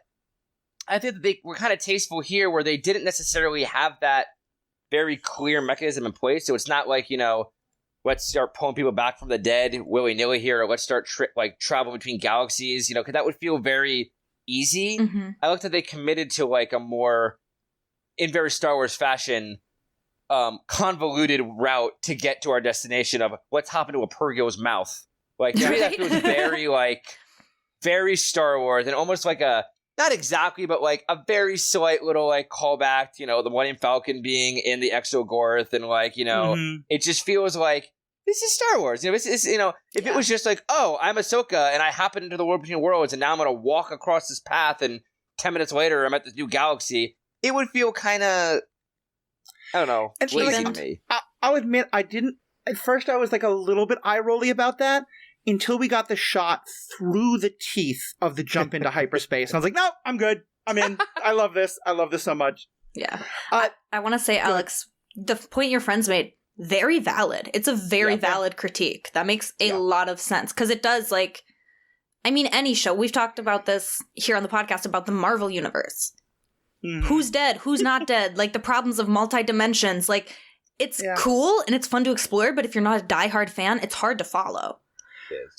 I think that they were kind of tasteful here where they didn't necessarily have that very clear mechanism in place, so it's not like, let's start pulling people back from the dead willy-nilly here, or let's start travel between galaxies, because that would feel very easy. I like that they committed to like a more, in very Star Wars fashion, convoluted route to get to our destination of let's hop into a Purgil's mouth. Like, to me, that feels very very Star Wars, and almost like not exactly, but like a very slight little like callback, the Millennium Falcon being in the Exogorth, and it just feels like this is Star Wars. If it was just like, oh, I'm Ahsoka and I happen into the World Between Worlds and now I'm going to walk across this path and 10 minutes later I'm at this new galaxy, it would feel kind of, I don't know, lazy to me. I'll admit I didn't, at first I was like a little bit eye-rolly about that until we got the shot through the teeth of the jump into hyperspace. And I was like, no, I'm good. I'm in. I love this. I love this so much. Yeah. I want to say, Alex, the point your friends made, very valid. It's a very valid critique. That makes a lot of sense. Because it does, any show. We've talked about this here on the podcast about the Marvel Universe. Who's dead? Who's not dead? Like, the problems of multi-dimensions. Like, it's cool and it's fun to explore, but if you're not a diehard fan, it's hard to follow.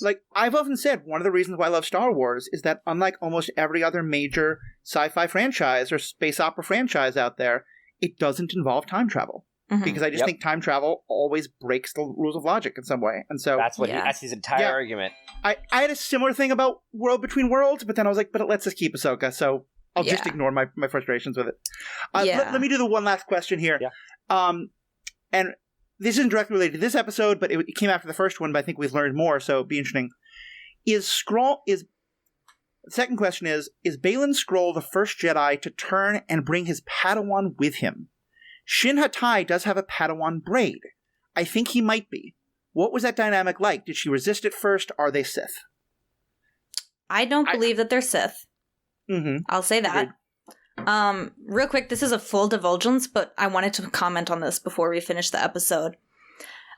Like, I've often said, one of the reasons why I love Star Wars is that unlike almost every other major sci-fi franchise or space opera franchise out there, it doesn't involve time travel. Because I just think time travel always breaks the rules of logic in some way. And so that's his entire argument. I had a similar thing about World Between Worlds, but then I was like, but it lets us keep Ahsoka, so I'll just ignore my frustrations with it. Let me do the one last question here. And this isn't directly related to this episode, but it came after the first one, but I think we've learned more, so it'd be interesting. The second question is Baylan Skoll the first Jedi to turn and bring his Padawan with him? Shin Hatai does have a Padawan braid. I think he might be. What was that dynamic like? Did she resist at first? Are they Sith? I don't believe that they're Sith. I'll say that. Real quick, this is a full divulgence, but I wanted to comment on this before we finish the episode.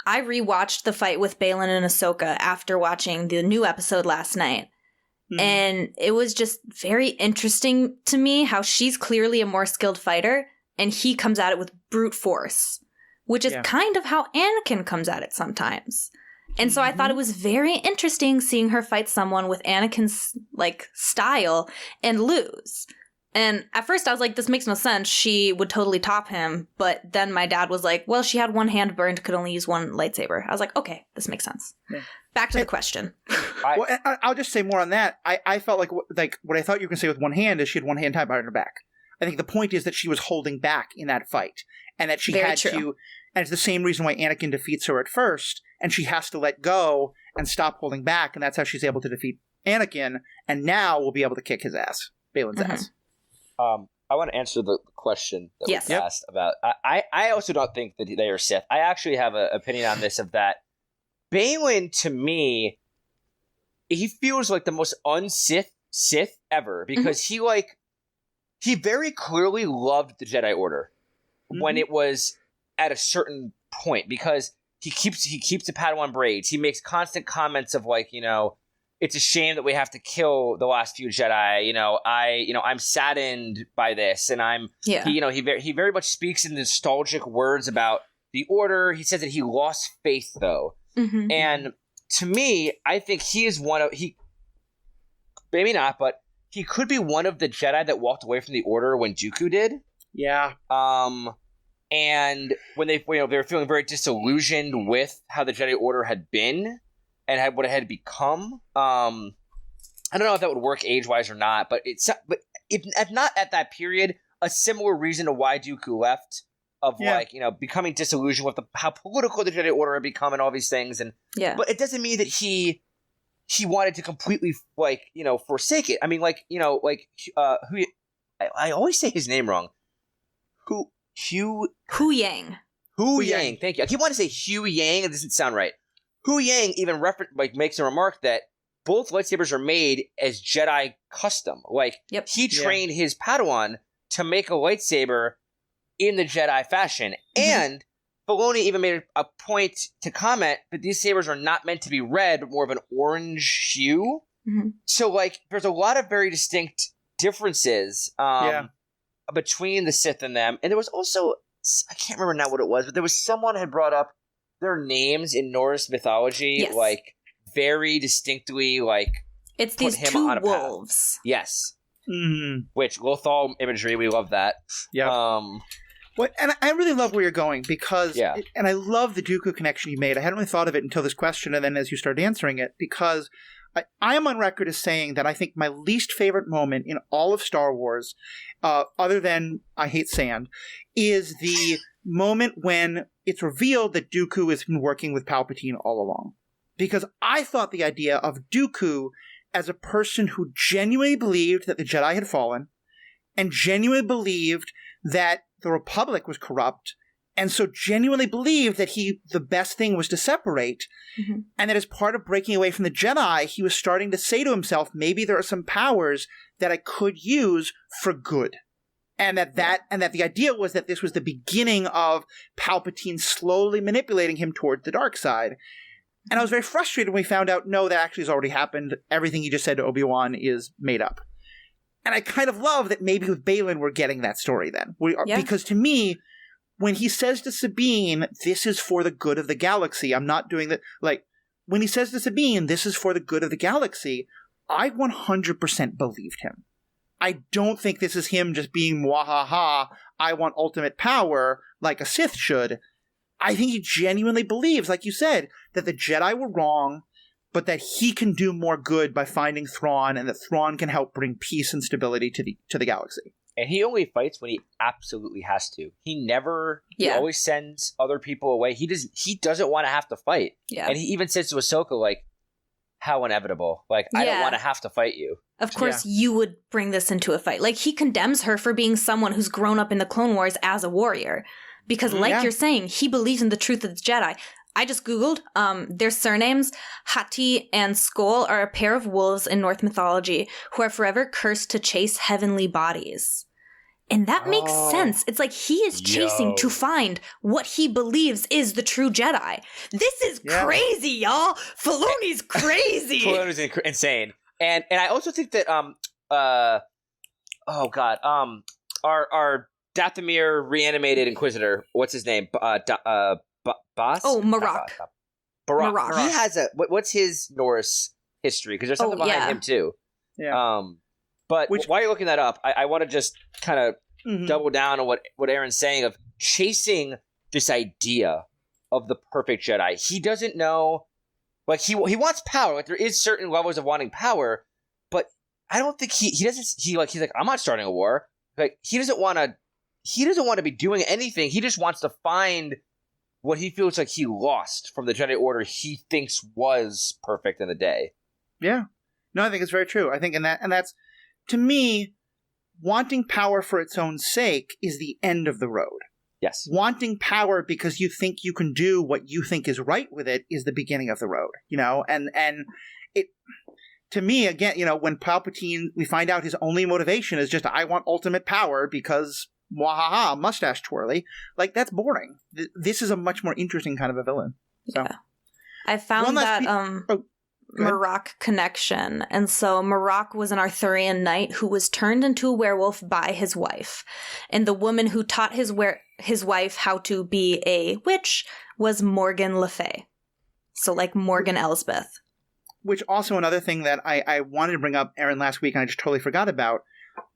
I rewatched the fight with Baylan and Ahsoka after watching the new episode last night. And it was just very interesting to me how she's clearly a more skilled fighter, and he comes at it with brute force, which is kind of how Anakin comes at it sometimes. And so I thought it was very interesting seeing her fight someone with Anakin's style and lose. And at first I was like, this makes no sense. She would totally top him. But then my dad was like, well, she had one hand burned, could only use one lightsaber. I was like, okay, this makes sense. Yeah. Back to the question. Well, I'll just say more on that. I felt like what I thought you were going to say with one hand is she had one hand tied behind her back. I think the point is that she was holding back in that fight. And that she had to, and it's the same reason why Anakin defeats her at first. And she has to let go and stop holding back. And that's how she's able to defeat Anakin. And now we'll be able to kick his ass, Baylan's ass. I want to answer the question that was asked about. I also don't think that they are Sith. I actually have an opinion on this of that. Baylan, to me, he feels like the most un-Sith ever because he he very clearly loved the Jedi Order when it was at a certain point, because he keeps the Padawan braids. He makes constant comments of like, it's a shame that we have to kill the last few Jedi. I'm saddened by this, and he very much speaks in nostalgic words about the Order. He says that he lost faith though, and to me, I think he is maybe not, but he could be one of the Jedi that walked away from the Order when Dooku did. Yeah. And when they were feeling very disillusioned with how the Jedi Order had been and what it had become. I don't know if that would work age-wise or not, but if not at that period, a similar reason to why Dooku left, of becoming disillusioned with how political the Jedi Order had become and all these things. And but it doesn't mean that he wanted to completely forsake it. I mean, I always say his name wrong. Hu Yang. Hu Yang. Thank you. I keep wanting to say Hu Yang. It doesn't sound right. Hu Yang even makes a remark that both lightsabers are made as Jedi custom. He trained his Padawan to make a lightsaber in the Jedi fashion. And Filoni even made a point to comment that these sabers are not meant to be red, but more of an orange hue. So, there's a lot of very distinct differences between the Sith and them. And there was also, I can't remember now what it was, but there was someone had brought up their names in Norse mythology, very distinctly, it's these two wolves. Yes. Which, Lothal imagery, we love that. Yeah. And I really love where you're going because, and I love the Dooku connection you made. I hadn't really thought of it until this question, and then as you started answering it, because I am on record as saying that I think my least favorite moment in all of Star Wars, other than I Hate Sand, is the moment when it's revealed that Dooku has been working with Palpatine all along. Because I thought the idea of Dooku as a person who genuinely believed that the Jedi had fallen, and genuinely believed that the Republic was corrupt, and so genuinely believed that the best thing was to separate, and that as part of breaking away from the Jedi, he was starting to say to himself, maybe there are some powers that I could use for good. And that the idea was that this was the beginning of Palpatine slowly manipulating him toward the dark side. And I was very frustrated when we found out, no, that actually has already happened. Everything he just said to Obi-Wan is made up. And I kind of love that maybe with Baylan we're getting that story then. Because to me, when he says to Sabine, this is for the good of the galaxy, I'm not doing that. When he says to Sabine, this is for the good of the galaxy, I 100% believed him. I don't think this is him just being mwahaha, I want ultimate power, like a Sith should. I think he genuinely believes, like you said, that the Jedi were wrong, but that he can do more good by finding Thrawn, and that Thrawn can help bring peace and stability to the galaxy. And he only fights when he absolutely has to. He always sends other people away. He doesn't want to have to fight. Yeah. And he even says to Ahsoka, how inevitable. I don't want to have to fight you. Of course, you would bring this into a fight. He condemns her for being someone who's grown up in the Clone Wars as a warrior. Because you're saying, he believes in the truth of the Jedi. I just Googled their surnames. Hati and Skoll are a pair of wolves in Norse mythology who are forever cursed to chase heavenly bodies. And that makes sense. It's he is chasing to find what he believes is the true Jedi. This is crazy, y'all. Filoni's crazy. Filoni's insane. And I also think that our Dathomir reanimated Inquisitor, what's his name? Boss? Oh, Marok. Marok. He has what's his Norse history? Because there's something behind him too. Yeah. But while you're looking that up, I want to just kind of double down on what Aaron's saying of chasing this idea of the perfect Jedi. He doesn't know, he wants power. There is certain levels of wanting power, but I don't think he's like, I'm not starting a war. He doesn't want to be doing anything. He just wants to find what he feels like he lost from the Jedi Order he thinks was perfect in the day. Yeah. No, I think it's very true. I think and that's, to me, wanting power for its own sake is the end of the road. Yes. Wanting power because you think you can do what you think is right with it is the beginning of the road, and it, to me, again, when Palpatine, we find out his only motivation is just, I want ultimate power because, wahaha, mustache twirly. Like, that's boring. This is a much more interesting kind of a villain. So. Yeah. I found that Marok connection. And so Marok was an Arthurian knight who was turned into a werewolf by his wife. And the woman who taught his wife how to be a witch was Morgan Le Fay. So like Morgan Elsbeth. Which also another thing that I wanted to bring up, Erin, last week, and I just totally forgot about.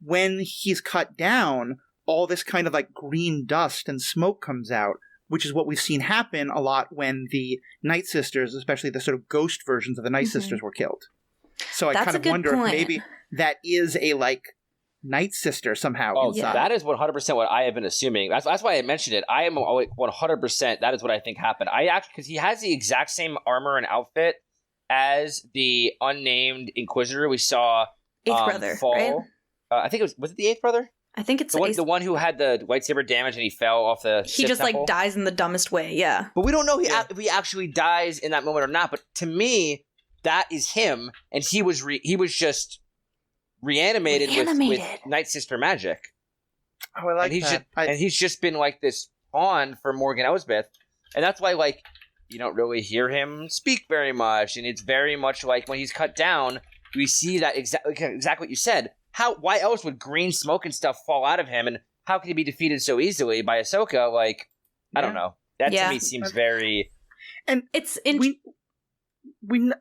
When he's cut down, all this kind of like green dust and smoke comes out, which is what we've seen happen a lot when the Night Sisters, especially the sort of ghost versions of the Night Sisters, were killed. So I kind of wonder if maybe that is a like Night Sister somehow. Oh, inside. That is 100% what I have been assuming. That's why I mentioned it. I am 100%. That is what I think happened. Because he has the exact same armor and outfit as the unnamed Inquisitor we saw Eighth Brother, fall. right? I think was it the Eighth Brother? I think it's the one who had the lightsaber damage and he fell off the He Sith just temple. like dies in the dumbest way, yeah. But we don't know if he actually dies in that moment or not. But to me, that is him, and he was just reanimated. With Night Sister magic. Oh, I like that. And he's just been like this pawn for Morgan Elsbeth, and that's why like you don't really hear him speak very much, and it's very much like when he's cut down, we see that exactly what you said. Why else would green smoke and stuff fall out of him, and how could he be defeated so easily by Ahsoka? Like, I don't know. That to me seems very. And it's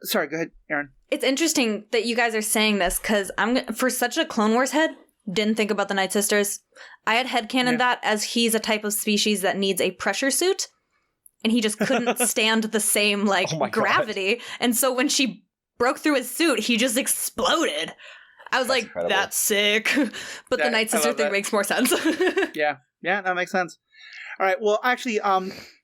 sorry, go ahead, Erin. It's interesting that you guys are saying this because for such a Clone Wars head, didn't think about the Night Sisters. I had headcanon that as he's a type of species that needs a pressure suit, and he just couldn't stand the same gravity. God. And so when she broke through his suit, he just exploded. I was like, incredible. That's sick. But the Night Sister thing makes more sense. Yeah, that makes sense. All right, well, actually,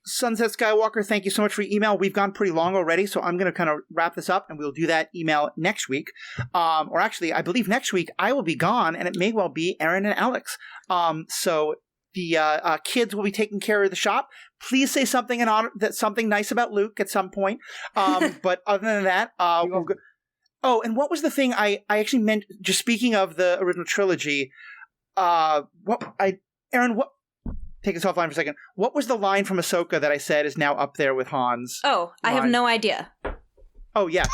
Sunset Skywalker, thank you so much for your email. We've gone pretty long already, so I'm going to kind of wrap this up, and we'll do that email next week. Or actually, I believe next week I will be gone, and it may well be Erin and Alex. So the kids will be taking care of the shop. Please say something something nice about Luke at some point. But other than that, we'll go. Oh, and what was the thing I actually meant, just speaking of the original trilogy, Erin, take us offline for a second. What was the line from Ahsoka that I said is now up there with Han's? Oh, I have no idea. Oh, yeah.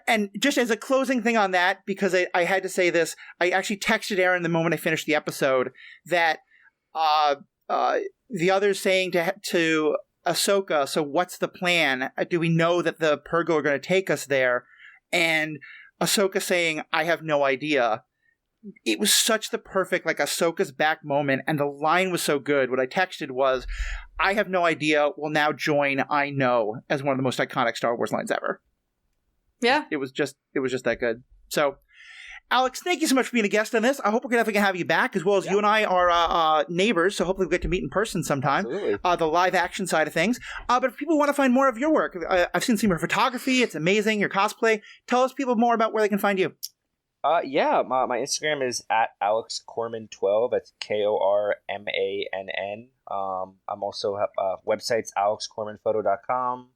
And just as a closing thing on that, because I had to say this, I actually texted Erin the moment I finished the episode that the others saying to Ahsoka, so what's the plan? Do we know that the Purgo are going to take us there? And Ahsoka saying, I have no idea. It was such the perfect, like, Ahsoka's back moment, and the line was so good. What I texted was, I have no idea, will now join I know, as one of the most iconic Star Wars lines ever. Yeah. It was just that good. So, Alex, thank you so much for being a guest on this. I hope we're going to have you back, as well as you and I are neighbors, so hopefully we'll get to meet in person sometime. Absolutely. The live action side of things. But if people want to find more of your work, I've seen some of your photography. It's amazing. Your cosplay. Tell us people more about where they can find you. My Instagram is at Alex Kormann 12. That's KORMANN. I'm also have websites alexkormannphoto.com.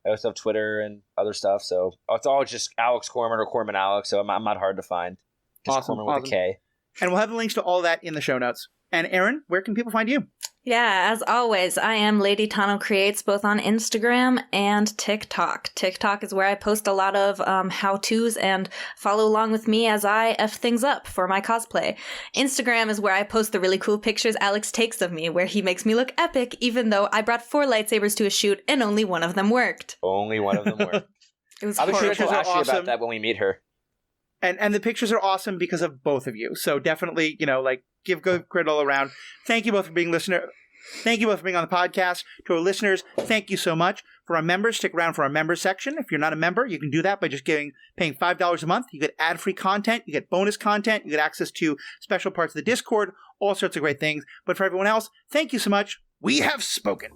I also have Twitter and other stuff, so it's all just Alex Kormann or Kormann Alex, so I'm not hard to find. Just awesome, Kormann with a K. And we'll have the links to all that in the show notes. And Erin, where can people find you? Yeah, as always, I am Lady Tano Creates both on Instagram and TikTok. TikTok is where I post a lot of how-tos and follow along with me as I F things up for my cosplay. Instagram is where I post the really cool pictures Alex takes of me, where he makes me look epic, even though I brought 4 lightsabers to a shoot and only one of them worked. Only one of them worked. It was I'm sure she'll ask you awesome. about that when we meet her. And the pictures are awesome because of both of you. So definitely, give good credit all around. Thank you both for being listener. Thank you both for being on the podcast. To our listeners, thank you so much. For our members, stick around for our members section. If you're not a member, you can do that by just paying $5 a month. You get ad-free content, you get bonus content, you get access to special parts of the Discord, all sorts of great things. But for everyone else, thank you so much. We have spoken.